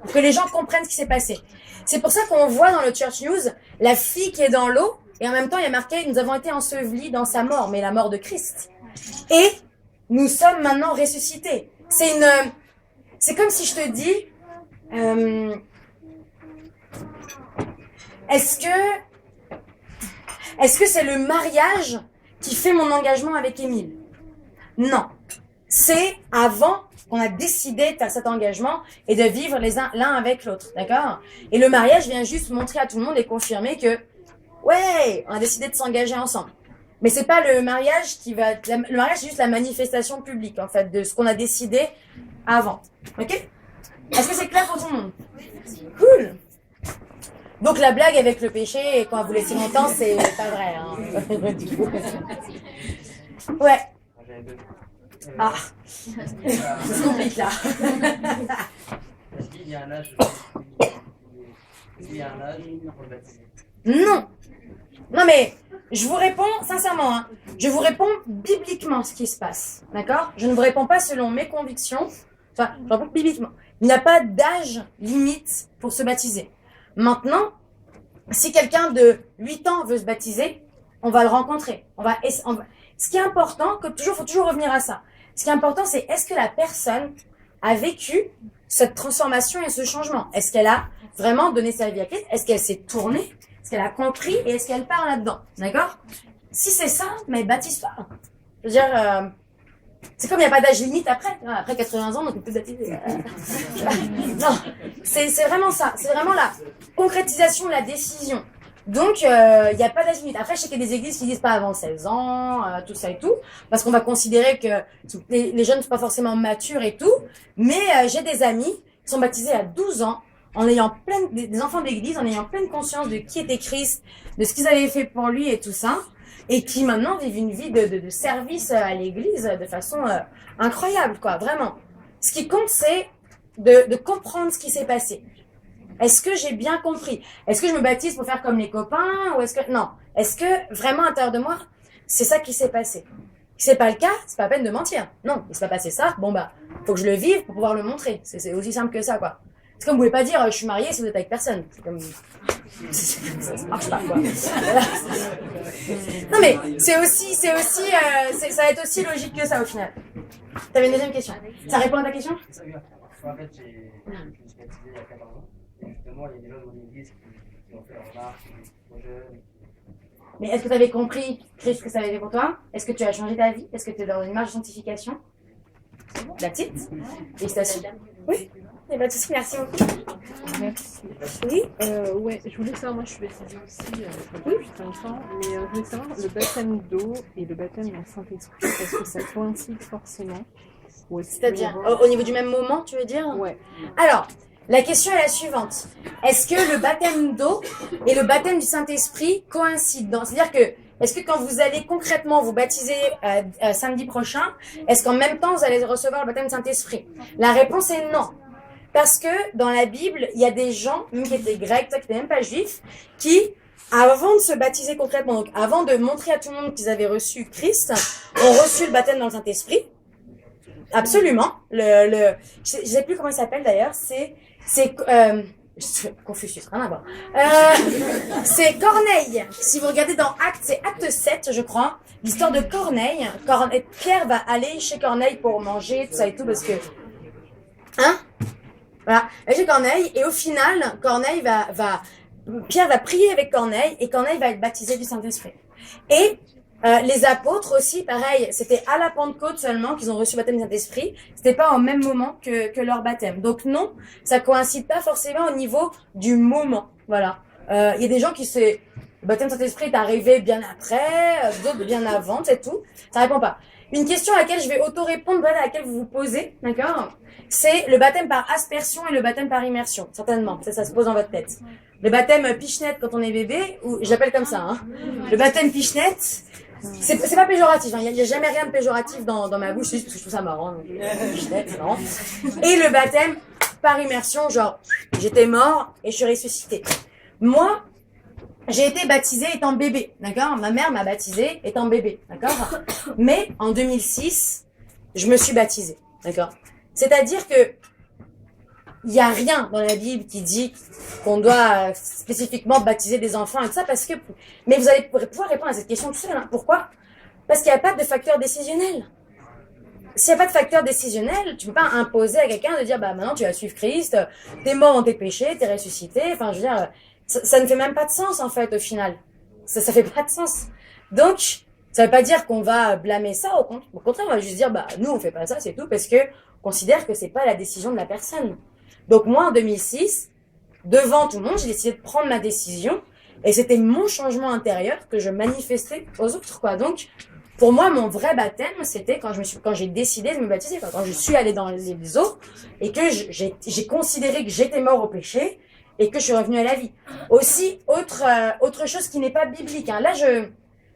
[SPEAKER 1] Pour que les gens comprennent ce qui s'est passé. C'est pour ça qu'on voit dans le Church News la fille qui est dans l'eau, et en même temps, il y a marqué, nous avons été ensevelis dans sa mort, mais la mort de Christ. Et nous sommes maintenant ressuscités. C'est comme si je te dis, est-ce que c'est le mariage qui fait mon engagement avec Émile? Non. C'est avant qu'on a décidé de faire cet engagement et de vivre l'un avec l'autre, d'accord? Et le mariage vient juste montrer à tout le monde et confirmer que, ouais, on a décidé de s'engager ensemble. Mais c'est pas le mariage le mariage c'est juste la manifestation publique, en fait, de ce qu'on a décidé avant. Ok? Est-ce que c'est clair pour tout le monde? Cool! Donc la blague avec le péché et quand vous laissez longtemps, c'est pas vrai, du coup. Ouais. Ah, ça se complique là.
[SPEAKER 3] Est-ce qu'il y a un âge pour le baptême?
[SPEAKER 1] Non. Non mais, je vous réponds sincèrement, hein, je vous réponds bibliquement ce qui se passe, d'accord? Je ne vous réponds pas selon mes convictions, enfin, je réponds bibliquement. Il n'y a pas d'âge limite pour se baptiser. Maintenant, si quelqu'un de 8 ans veut se baptiser, on va le rencontrer. Ce qui est important, faut toujours revenir à ça. Ce qui est important, c'est est-ce que la personne a vécu cette transformation et ce changement? Est-ce qu'elle a vraiment donné sa vie à Christ? Est-ce qu'elle s'est tournée? Est-ce qu'elle a compris? Et est-ce qu'elle part là-dedans? D'accord? Si c'est ça, mais baptise-toi. Je veux dire, c'est comme il n'y a pas d'âge limite après. Après 80 ans, donc on peut baptiser. Non, c'est vraiment ça. C'est vraiment la concrétisation de la décision. Donc, il n'y a pas d'âge limite. Après, je sais qu'il y a des églises qui disent pas avant 16 ans, tout ça et tout, parce qu'on va considérer que les jeunes ne sont pas forcément matures et tout. Mais j'ai des amis qui sont baptisés à 12 ans, en ayant des enfants d'église, en ayant pleine conscience de qui était Christ, de ce qu'ils avaient fait pour lui et tout ça, et qui maintenant vivent une vie de service à l'église de façon incroyable, quoi, vraiment. Ce qui compte, c'est de comprendre ce qui s'est passé. Est-ce que j'ai bien compris? Est-ce que je me baptise pour faire comme les copains? Ou est-ce que, non. Est-ce que, vraiment, à l'intérieur de moi, c'est ça qui s'est passé? Si c'est pas le cas, c'est pas la peine de mentir. Non, il s'est pas passé ça, bon bah, faut que je le vive pour pouvoir le montrer. C'est aussi simple que ça, quoi. C'est comme vous pouvez pas dire, je suis mariée si vous êtes avec personne. C'est comme, ça marche pas, quoi. Non mais, ça va être aussi logique que ça, au final. T'avais une deuxième question? Ça répond à ta question?
[SPEAKER 3] En fait, je me suis baptisé il y a 14 ans. Et justement, il y a des gens dans l'église qui ont fait leur remarque, trop jeunes.
[SPEAKER 1] Mais est-ce que tu avais compris, Christ, que ça avait été pour toi? Est-ce que tu as changé ta vie? Est-ce que tu es dans une marche de sanctification? That's it. Félicitations. Oui, il n'y a pas de souci, merci beaucoup.
[SPEAKER 4] Merci.
[SPEAKER 1] Oui?
[SPEAKER 4] Ouais, je voulais savoir, moi je suis baptisée aussi depuis 5 ans, mais je voulais savoir le baptême d'eau et le baptême dans le Saint-Esprit, est-ce que ça coïncide forcément?
[SPEAKER 1] C'est-à-dire, au niveau du même moment, tu veux dire?
[SPEAKER 4] Ouais.
[SPEAKER 1] Alors, la question est la suivante. Est-ce que le baptême d'eau et le baptême du Saint-Esprit coïncident? C'est-à-dire que, est-ce que quand vous allez concrètement vous baptiser samedi prochain, est-ce qu'en même temps vous allez recevoir le baptême du Saint-Esprit? La réponse est non. Parce que dans la Bible, il y a des gens, même qui étaient grecs, qui n'étaient même pas juifs, qui, avant de se baptiser concrètement, donc avant de montrer à tout le monde qu'ils avaient reçu Christ, ont reçu le baptême dans le Saint-Esprit. Absolument. Je sais plus comment il s'appelle d'ailleurs. Confucius, rien à voir. C'est Corneille. Si vous regardez dans Actes, c'est Acte 7, je crois. L'histoire de Corneille. Pierre va aller chez Corneille pour manger, tout ça et tout, parce que... Hein? Voilà. Chez Corneille, et au final, Pierre va prier avec Corneille, et Corneille va être baptisé du Saint-Esprit. Et les apôtres aussi, pareil, c'était à la Pentecôte seulement qu'ils ont reçu le baptême du Saint-Esprit. C'était pas au même moment que leur baptême. Donc non, ça coïncide pas forcément au niveau du moment. Voilà. Il y a des gens le baptême du Saint-Esprit est arrivé bien après, d'autres bien avant, c'est tout. Ça répond pas. Une question à laquelle je vais auto-répondre, à laquelle vous vous posez, d'accord? C'est le baptême par aspersion et le baptême par immersion. Certainement. Ça se pose dans votre tête. Le baptême pichenette quand on est bébé, ou j'appelle comme ça, hein. Le baptême pichenette, c'est pas péjoratif, hein. Il y a jamais rien de péjoratif dans ma bouche, juste parce que je trouve ça marrant. Donc, pichenette, non. Et le baptême par immersion, genre, j'étais mort et je suis ressuscité. Moi, j'ai été baptisée étant bébé, d'accord? Ma mère m'a baptisée étant bébé, d'accord? Mais en 2006, je me suis baptisée, d'accord? C'est-à-dire que il y a rien dans la Bible qui dit qu'on doit spécifiquement baptiser des enfants et tout ça, parce que... Mais vous allez pouvoir répondre à cette question tout seul, hein. Pourquoi? Parce qu'il n'y a pas de facteur décisionnel. S'il n'y a pas de facteur décisionnel, tu peux pas imposer à quelqu'un de dire, bah maintenant tu vas suivre Christ, t'es mort dans tes péchés, t'es ressuscité, enfin je veux dire, ça ne fait même pas de sens en fait au final. Ça fait pas de sens. Donc, ça veut pas dire qu'on va blâmer ça, au contraire, on va juste dire, bah nous on fait pas ça, c'est tout, parce que on considère que c'est pas la décision de la personne. Donc moi, en 2006, devant tout le monde, j'ai décidé de prendre ma décision, et c'était mon changement intérieur que je manifestais aux autres, quoi. Donc, pour moi, mon vrai baptême, c'était quand j'ai décidé de me baptiser, quoi. Quand je suis allée dans les eaux, et que j'ai considéré que j'étais mort au péché, et que je suis revenue à la vie. Aussi, autre chose qui n'est pas biblique, hein. Là,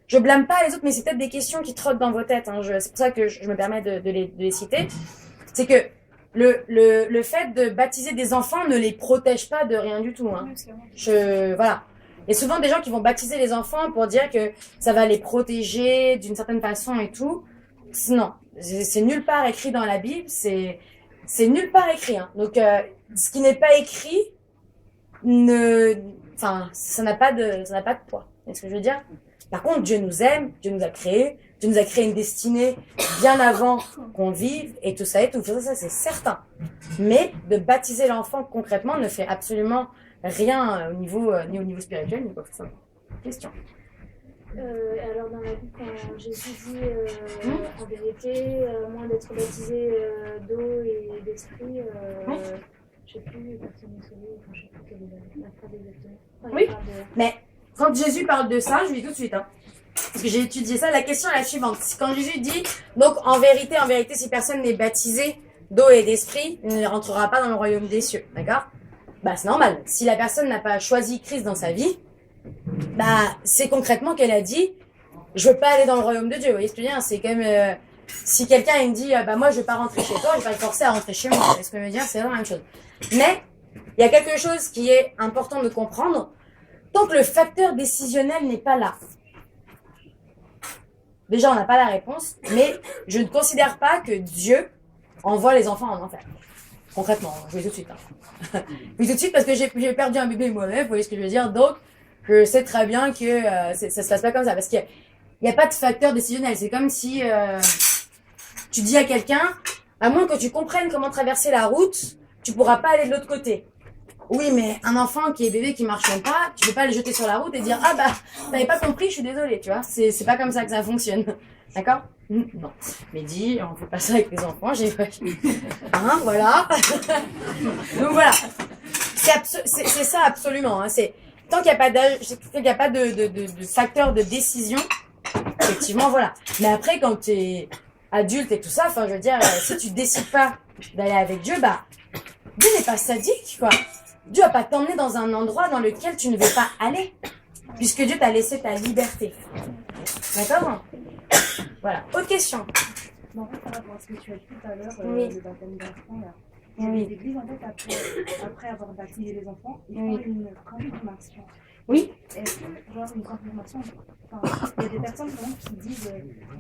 [SPEAKER 1] je blâme pas les autres, mais c'est peut-être des questions qui trottent dans vos têtes. Hein. C'est pour ça que je me permets de les citer. C'est que le fait de baptiser des enfants ne les protège pas de rien du tout. Hein. Voilà. Il y a souvent des gens qui vont baptiser les enfants pour dire que ça va les protéger d'une certaine façon et tout. Non, c'est nulle part écrit dans la Bible. C'est nulle part écrit. Hein. Donc, ce qui n'est pas écrit, ça n'a pas de poids. C'est ce que je veux dire. Par contre, Dieu nous aime, Dieu nous a créés, Dieu nous a créé une destinée bien avant qu'on vive et tout ça et tout. Ça, c'est certain. Mais de baptiser l'enfant concrètement ne fait absolument rien ni au niveau spirituel, ni quoi que ce soit. Question.
[SPEAKER 2] Alors dans la Bible, quand Jésus dit en vérité, moins d'être baptisé d'eau et d'esprit, je sais plus, personne n'est sauvé, je sais plus quelle est la phrase exactement.
[SPEAKER 1] Oui, mais quand Jésus parle de ça, je lui dis tout de suite, hein, parce que j'ai étudié ça, la question est la suivante. Quand Jésus dit, donc en vérité, si personne n'est baptisé d'eau et d'esprit, il ne rentrera pas dans le royaume des cieux, d'accord? Bah c'est normal. Si la personne n'a pas choisi Christ dans sa vie, bah c'est concrètement qu'elle a dit, je veux pas aller dans le royaume de Dieu. Vous voyez ce que je veux dire? C'est comme si quelqu'un il me dit, bah moi je vais pas rentrer chez toi, je vais pas le forcer à rentrer chez moi. Vous voyez ce que je veux dire? C'est la même chose. Mais il y a quelque chose qui est important de comprendre. Tant que le facteur décisionnel n'est pas là. Déjà, on n'a pas la réponse, mais je ne considère pas que Dieu envoie les enfants en enfer. Concrètement, je vais tout de suite. Hein. Je vais tout de suite parce que j'ai perdu un bébé moi-même, vous voyez ce que je veux dire. Donc, je sais très bien que ça se passe pas comme ça, parce qu'il n'y a pas de facteur décisionnel. C'est comme si tu dis à quelqu'un, à moins que tu comprennes comment traverser la route, tu pourras pas aller de l'autre côté. Oui, mais un enfant qui est bébé, qui marche même pas, tu peux pas le jeter sur la route et dire, ah bah, t'avais pas compris, je suis désolée, tu vois. C'est pas comme ça que ça fonctionne. D'accord? Non. Mais dis, on fait pas ça avec les enfants, hein, voilà. Donc voilà. C'est ça absolument, hein. Tant qu'il n'y a pas d'âge, qu'il n'y a pas de facteur de décision, effectivement, voilà. Mais après, quand t'es adulte et tout ça, enfin, je veux dire, si tu décides pas d'aller avec Dieu, bah, Dieu n'est pas sadique, quoi. Dieu va pas t'emmener dans un endroit dans lequel tu ne veux pas aller, puisque Dieu t'a laissé ta liberté. D'accord? Voilà. Autre question.
[SPEAKER 5] Bon, en fait, par rapport à ce que tu as dit tout à l'heure,
[SPEAKER 1] Oui.
[SPEAKER 5] le baptême d'enfants, là.
[SPEAKER 1] Oui.
[SPEAKER 5] Les églises, en fait, après avoir baptisé les enfants, ils font une confirmation.
[SPEAKER 1] Oui.
[SPEAKER 5] Est-ce que, genre, une confirmation, enfin, il y a des personnes vraiment qui disent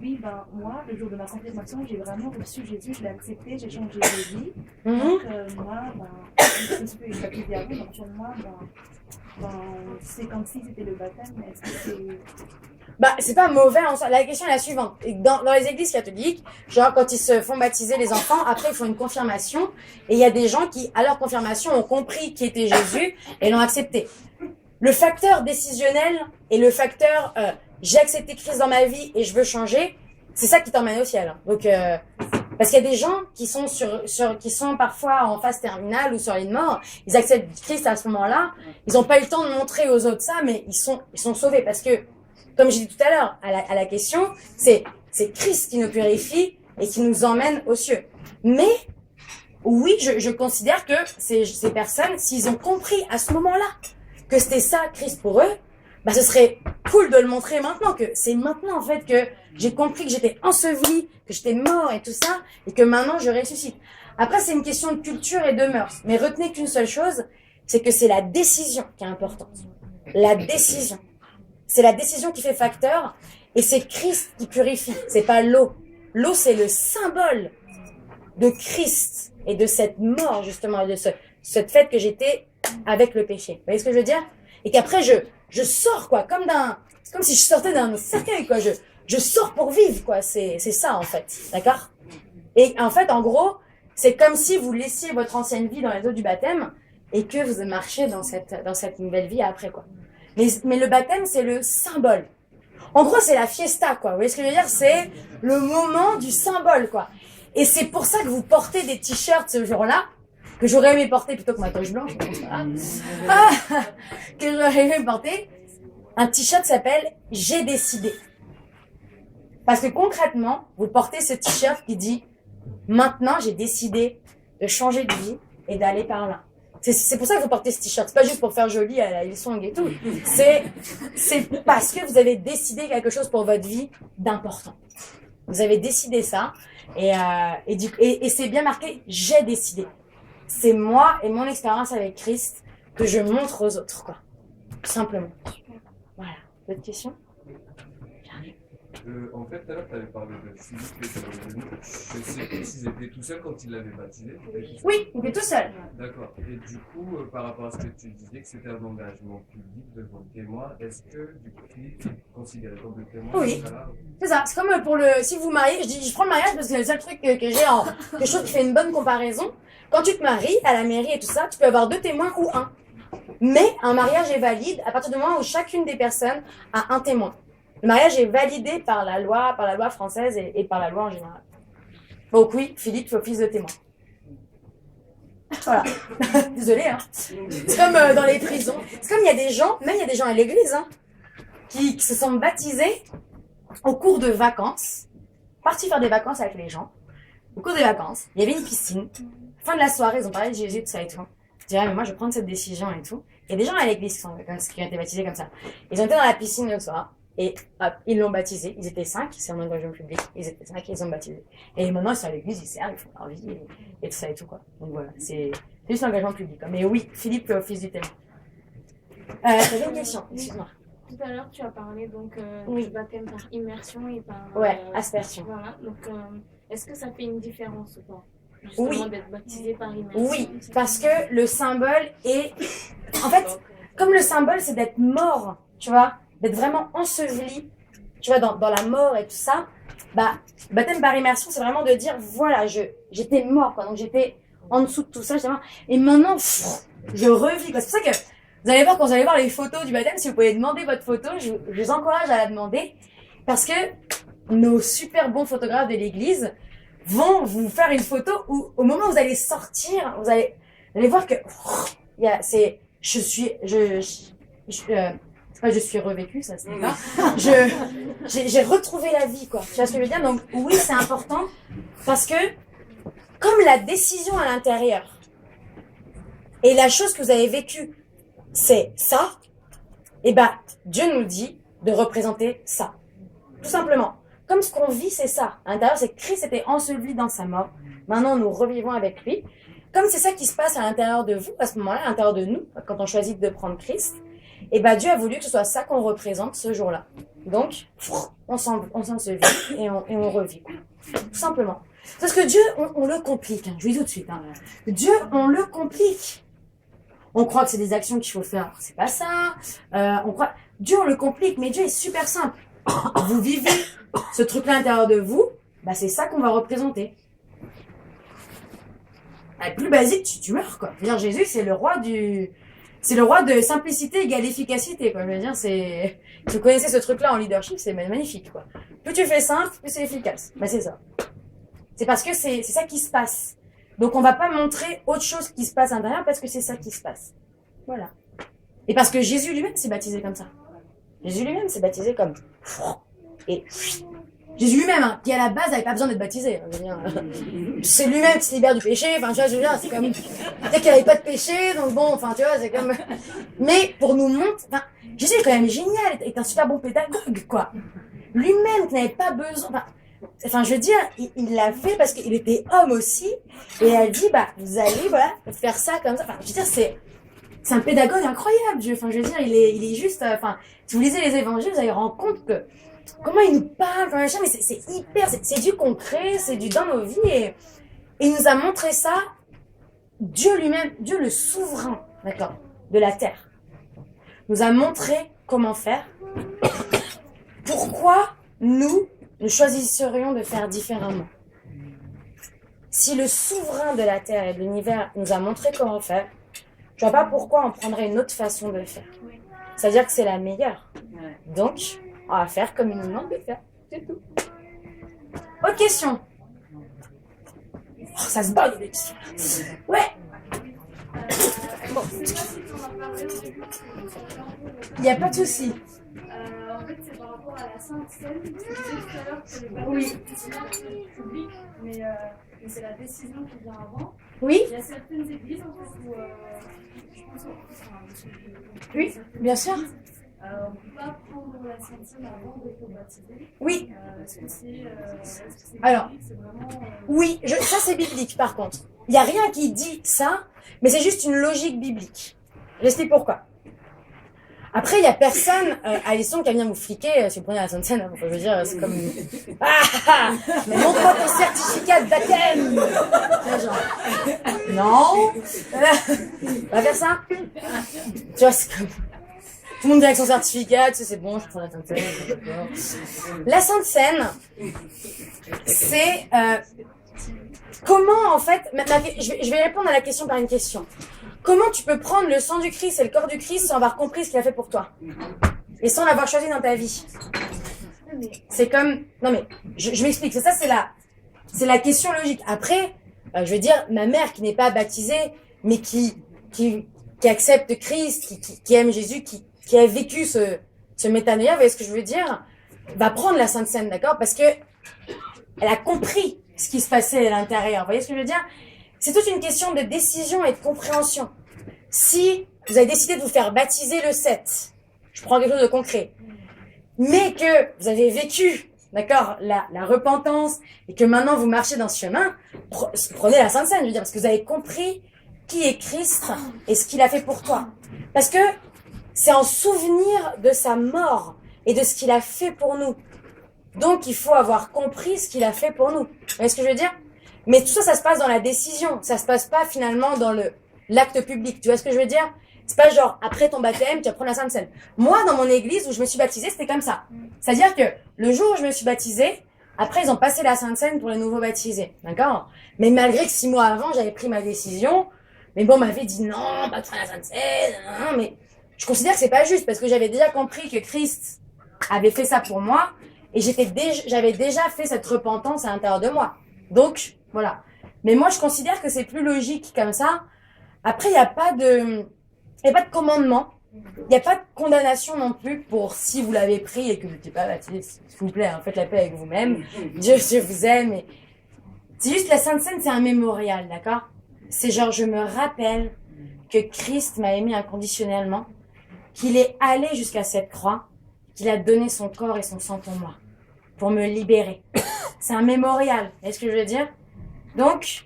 [SPEAKER 5] oui, ben, moi, le jour de ma confirmation, j'ai vraiment reçu Jésus, je l'ai accepté, j'ai changé de vie. Donc, moi, ben, je suis baptisée avant, donc pour moi, ben, c'est comme si c'était le baptême. Est-ce que c'est.
[SPEAKER 1] Bah, c'est pas mauvais en soi. La question est la suivante. Dans les églises catholiques, genre, quand ils se font baptiser les enfants, après, ils font une confirmation. Et il y a des gens qui, à leur confirmation, ont compris qui était Jésus et l'ont accepté. Le facteur décisionnel et le facteur, j'ai accepté Christ dans ma vie et je veux changer, c'est ça qui t'emmène au ciel. Donc, parce qu'il y a des gens qui sont qui sont parfois en phase terminale ou sur l'île de mort, ils acceptent Christ à ce moment-là, ils n'ont pas eu le temps de montrer aux autres ça, mais ils sont sauvés parce que, comme j'ai dit tout à l'heure, à la question, c'est Christ qui nous purifie et qui nous emmène aux cieux. Mais, oui, je considère que ces personnes, s'ils ont compris à ce moment-là que c'était ça, Christ pour eux, bah, ce serait cool de le montrer maintenant, que c'est maintenant, en fait, que j'ai compris que j'étais enseveli, que j'étais mort et tout ça, et que maintenant je ressuscite. Après, c'est une question de culture et de mœurs. Mais retenez qu'une seule chose, c'est que c'est la décision qui est importante. La décision. C'est la décision qui fait facteur, et c'est Christ qui purifie. C'est pas l'eau. L'eau, c'est le symbole de Christ et de cette mort, justement, et de cette fête que j'étais avec le péché. Vous voyez ce que je veux dire? Et qu'après, je sors, quoi, c'est comme si je sortais d'un cercueil, quoi. Je sors pour vivre, quoi. C'est ça, en fait. D'accord? Et en fait, en gros, c'est comme si vous laissiez votre ancienne vie dans les eaux du baptême et que vous marchez dans cette nouvelle vie après, quoi. Mais le baptême, c'est le symbole. En gros, c'est la fiesta, quoi. Vous voyez ce que je veux dire? C'est le moment du symbole, quoi. Et c'est pour ça que vous portez des t-shirts ce jour-là, que j'aurais aimé porter plutôt que ma toche blanche, que j'aurais aimé porter. Un t-shirt s'appelle « J'ai décidé ». Parce que concrètement, vous portez ce t-shirt qui dit « Maintenant, j'ai décidé de changer de vie et d'aller par là. C'est pour ça que vous portez ce t-shirt. C'est pas juste pour faire joli à la Hillsong et tout. C'est parce que vous avez décidé quelque chose pour votre vie d'important. Vous avez décidé ça. Et c'est bien marqué, j'ai décidé. C'est moi et mon expérience avec Christ que je montre aux autres, quoi. Tout simplement. Voilà. D'autres questions?
[SPEAKER 6] En fait, tout à l'heure, tu avais parlé de Philippe et de je sais pas s'ils étaient tout seuls quand il l'avait baptisé.
[SPEAKER 1] Oui, il est tout seul.
[SPEAKER 6] D'accord. Et du coup, par rapport à ce que tu disais, que c'était un engagement public devant le témoin, est-ce que du coup, Philippe est considéré comme le témoin?
[SPEAKER 1] Oui. C'est ça. C'est comme pour si vous mariez, je prends le mariage parce que c'est le seul truc que j'ai que je trouve qui fait une bonne comparaison. Quand tu te maries à la mairie et tout ça, tu peux avoir 2 témoins ou 1. Mais un mariage est valide à partir du moment où chacune des personnes a un témoin. Le mariage est validé par la loi française et par la loi en général. Donc oui, Philippe fait office de témoin. Voilà. Désolée, hein. C'est comme dans les prisons. C'est comme il y a des gens, même il y a des gens à l'église, hein, qui se sont baptisés au cours de vacances, partis faire des vacances avec les gens. Au cours des vacances, il y avait une piscine. Fin de la soirée, ils ont parlé de Jésus, tout ça et tout. Je dirais, mais moi, je vais prendre cette décision et tout. Il y a des gens à l'église qui ont été baptisés comme ça. Ils ont été dans la piscine le soir. Et hop, ils l'ont baptisé. Ils étaient 5, c'est un engagement public. Ils étaient 5 et ils ont baptisé. Et maintenant, ils sont à l'église, ils servent, ils font leur vie et tout ça et tout, quoi. Donc voilà, c'est juste un engagement public. Mais oui, Philippe fait office du témoin. T'avais une question, excuse-moi.
[SPEAKER 2] Tout à l'heure, tu as parlé donc
[SPEAKER 1] Oui.
[SPEAKER 2] du baptême par immersion et par...
[SPEAKER 1] Ouais, aspersion.
[SPEAKER 2] Voilà, donc est-ce que ça fait une différence ou pas?
[SPEAKER 1] Oui.
[SPEAKER 2] Justement, d'être baptisé par immersion.
[SPEAKER 1] Oui, parce que le symbole est... En fait, comme le symbole, c'est d'être mort, tu vois, d'être vraiment enseveli, tu vois, dans la mort et tout ça, bah, baptême par immersion, c'est vraiment de dire, voilà, j'étais mort, quoi, donc j'étais en dessous de tout ça, justement, et maintenant, je revis, quoi. C'est pour ça que vous allez voir, quand vous allez voir les photos du baptême, si vous pouvez demander votre photo, je vous encourage à la demander, parce que nos super bons photographes de l'église vont vous faire une photo où, au moment où vous allez sortir, vous allez voir que, c'est pas je suis revécu, ça c'est pas. J'ai retrouvé la vie, quoi. Tu vois ce que je veux dire? Donc oui, c'est important parce que comme la décision à l'intérieur et la chose que vous avez vécue, c'est ça, et ben Dieu nous dit de représenter ça. Tout simplement. Comme ce qu'on vit, c'est ça. À l'intérieur, c'est que Christ était enseveli dans sa mort. Maintenant, nous revivons avec lui. Comme c'est ça qui se passe à l'intérieur de vous, à ce moment-là, à l'intérieur de nous, quand on choisit de prendre Christ, et ben Dieu a voulu que ce soit ça qu'on représente ce jour-là. Donc, on s'ensevelit et on revit. Tout simplement. Parce que Dieu, on le complique. Hein. Je vous dis tout de suite. Hein. Dieu, on le complique. On croit que c'est des actions qu'il faut faire. C'est pas ça. Dieu, on le complique, mais Dieu est super simple. Vous vivez ce truc-là à l'intérieur de vous, bah c'est ça qu'on va représenter. Le plus basique, tu meurs, quoi. Je veux dire, Jésus, c'est le roi de simplicité égale efficacité, quoi. Je veux dire, si vous connaissez ce truc-là en leadership, c'est magnifique, quoi. Plus tu fais simple, plus c'est efficace. Bah, c'est ça. C'est parce que c'est ça qui se passe. Donc, on va pas montrer autre chose qui se passe à l'intérieur parce que c'est ça qui se passe. Voilà. Et parce que Jésus lui-même s'est baptisé comme ça. Jésus lui-même s'est baptisé comme... Et... Jésus lui-même, hein, qui à la base n'avait pas besoin d'être baptisé. C'est lui-même qui se libère du péché. Enfin, tu vois, je veux dire, c'est comme... Peut-être qu'il n'avait pas de péché, donc bon, enfin, tu vois, c'est comme... Mais pour nous montrer... Enfin, Jésus est quand même génial, est un super bon pédagogue, quoi. Lui-même qui n'avait pas besoin... Enfin, je veux dire, il l'a fait parce qu'il était homme aussi. Et elle dit, bah, vous allez, voilà, faire ça comme ça. Enfin, je veux dire, c'est un pédagogue incroyable, Dieu. Enfin, je veux dire, il est juste... Enfin, si vous lisez les évangiles, vous allez rendre compte que... Comment il nous parle, mais c'est hyper, c'est du concret, c'est du dans nos vies et il nous a montré ça, Dieu lui-même, Dieu le souverain, d'accord, de la terre, nous a montré comment faire, pourquoi nous choisisserions de faire différemment. Si le souverain de la terre et de l'univers nous a montré comment faire, je vois pas pourquoi on prendrait une autre façon de faire. C'est-à-dire que c'est la meilleure. Donc, on va faire comme il nous demande de faire. C'est tout. Autre question. Oh, ça se bat, les questions. Ouais. Bon.
[SPEAKER 2] Je sais pas si tu en as parlé au début, parce que
[SPEAKER 1] Il n'y a pas de souci.
[SPEAKER 2] en fait, c'est par rapport à la Sainte Seine. Tu disais tout à l'heure que les baptêmes
[SPEAKER 1] Oui.
[SPEAKER 2] c'est public, mais c'est la décision qui vient avant.
[SPEAKER 1] Oui,
[SPEAKER 2] Il y a certaines églises en fait où je pense
[SPEAKER 1] oui, bien sûr.
[SPEAKER 2] on ne peut pas prendre la Sainte Seine avant d'être baptisé.
[SPEAKER 1] Oui,
[SPEAKER 2] Est-ce que c'est
[SPEAKER 1] Alors.
[SPEAKER 2] biblique, c'est vraiment
[SPEAKER 1] oui, ça c'est biblique par contre. Il n'y a rien qui dit ça, mais c'est juste une logique biblique. J'explique pourquoi. Après, il n'y a personne, Alison, qui vient vous fliquer si vous prenez la Sainte Seine. Hein, je veux dire, c'est comme... Ah, mais montre-moi ton certificat de baptême. Genre, non. On va faire ça. Tu vois, c'est comme... Tout le monde vient avec son certificat, tu sais, c'est bon, je prends la Sainte Seine. D'accord. La Sainte Seine, c'est... comment, en fait... je vais répondre à la question par une question. Comment tu peux prendre le sang du Christ et le corps du Christ sans avoir compris ce qu'il a fait pour toi et sans l'avoir choisi dans ta vie? C'est comme... Non mais, je m'explique. C'est ça, c'est la question logique. Après, je veux dire, ma mère qui n'est pas baptisée, mais qui accepte Christ, qui aime Jésus, qui a vécu ce métanoïa, vous voyez ce que je veux dire, va prendre la Sainte Seine, d'accord? Parce que elle a compris ce qui se passait à l'intérieur. Vous voyez ce que je veux dire? C'est toute une question de décision et de compréhension. Si vous avez décidé de vous faire baptiser le 7, je prends quelque chose de concret, mais que vous avez vécu, d'accord, la repentance, et que maintenant vous marchez dans ce chemin, prenez la Sainte Seine, je veux dire, parce que vous avez compris qui est Christ et ce qu'il a fait pour toi. Parce que c'est en souvenir de sa mort et de ce qu'il a fait pour nous. Donc il faut avoir compris ce qu'il a fait pour nous. Vous voyez ce que je veux dire? Mais tout ça, ça se passe dans la décision. Ça se passe pas finalement dans l'acte public. Tu vois ce que je veux dire? C'est pas genre, après ton baptême, tu vas prendre la Sainte Seine. Moi, dans mon église où je me suis baptisée, c'était comme ça. C'est-à-dire que le jour où je me suis baptisée, après, ils ont passé la Sainte Seine pour les nouveaux baptisés. D'accord? Mais malgré que 6 mois avant, j'avais pris ma décision, mais bon, on m'avait dit non, pas de faire la Sainte Seine, non, mais je considère que c'est pas juste parce que j'avais déjà compris que Christ avait fait ça pour moi et j'avais déjà fait cette repentance à l'intérieur de moi. Donc, voilà. Mais moi, je considère que c'est plus logique comme ça. Après, il n'y a pas de commandement. Il n'y a pas de condamnation non plus pour si vous l'avez pris et que vous n'étiez pas baptisé. S'il vous plaît, hein, faites la paix avec vous-même. Dieu vous aime. Et... c'est juste la Sainte Seine, c'est un mémorial, d'accord? C'est genre, je me rappelle que Christ m'a aimé inconditionnellement, qu'il est allé jusqu'à cette croix, qu'il a donné son corps et son sang pour moi, pour me libérer. C'est un mémorial. Est-ce que je veux dire? Donc,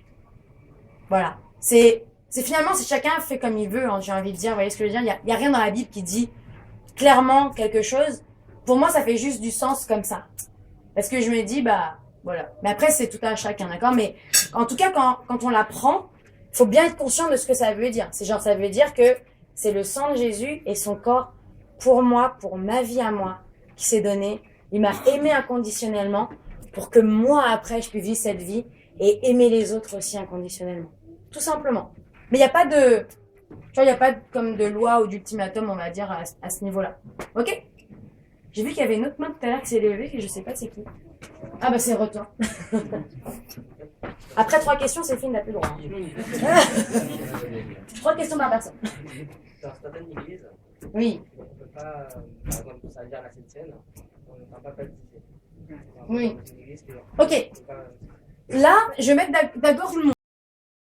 [SPEAKER 1] voilà. C'est finalement, si chacun fait comme il veut, hein, j'ai envie de dire, vous voyez ce que je veux dire? Il y a rien dans la Bible qui dit clairement quelque chose. Pour moi, ça fait juste du sens comme ça. Parce que je me dis, bah, voilà. Mais après, c'est tout à chacun, d'accord? Mais en tout cas, quand on l'apprend, il faut bien être conscient de ce que ça veut dire. C'est genre, ça veut dire que c'est le sang de Jésus et son corps pour moi, pour ma vie à moi, qui s'est donné. Il m'a aimé inconditionnellement pour que moi, après, je puisse vivre cette vie et aimer les autres aussi inconditionnellement. Tout simplement. Mais il n'y a pas de, tu vois, il n'y a pas comme de loi ou d'ultimatum, on va dire, à ce niveau-là. Ok? J'ai vu qu'il y avait une autre main tout à l'heure qui s'est levée et je sais pas c'est qui. Ah bah c'est retour. Après 3 questions, c'est fini, on n'a plus le droit. 3 questions par personne.
[SPEAKER 3] Dans certaines églises,
[SPEAKER 1] Oui.
[SPEAKER 3] on ne peut pas, par exemple, pour servir à la Sainte Seine, on ne peut pas baptiser.
[SPEAKER 1] Oui.
[SPEAKER 3] Dans une église,
[SPEAKER 1] Ok. Là, je vais mettre d'accord tout le monde.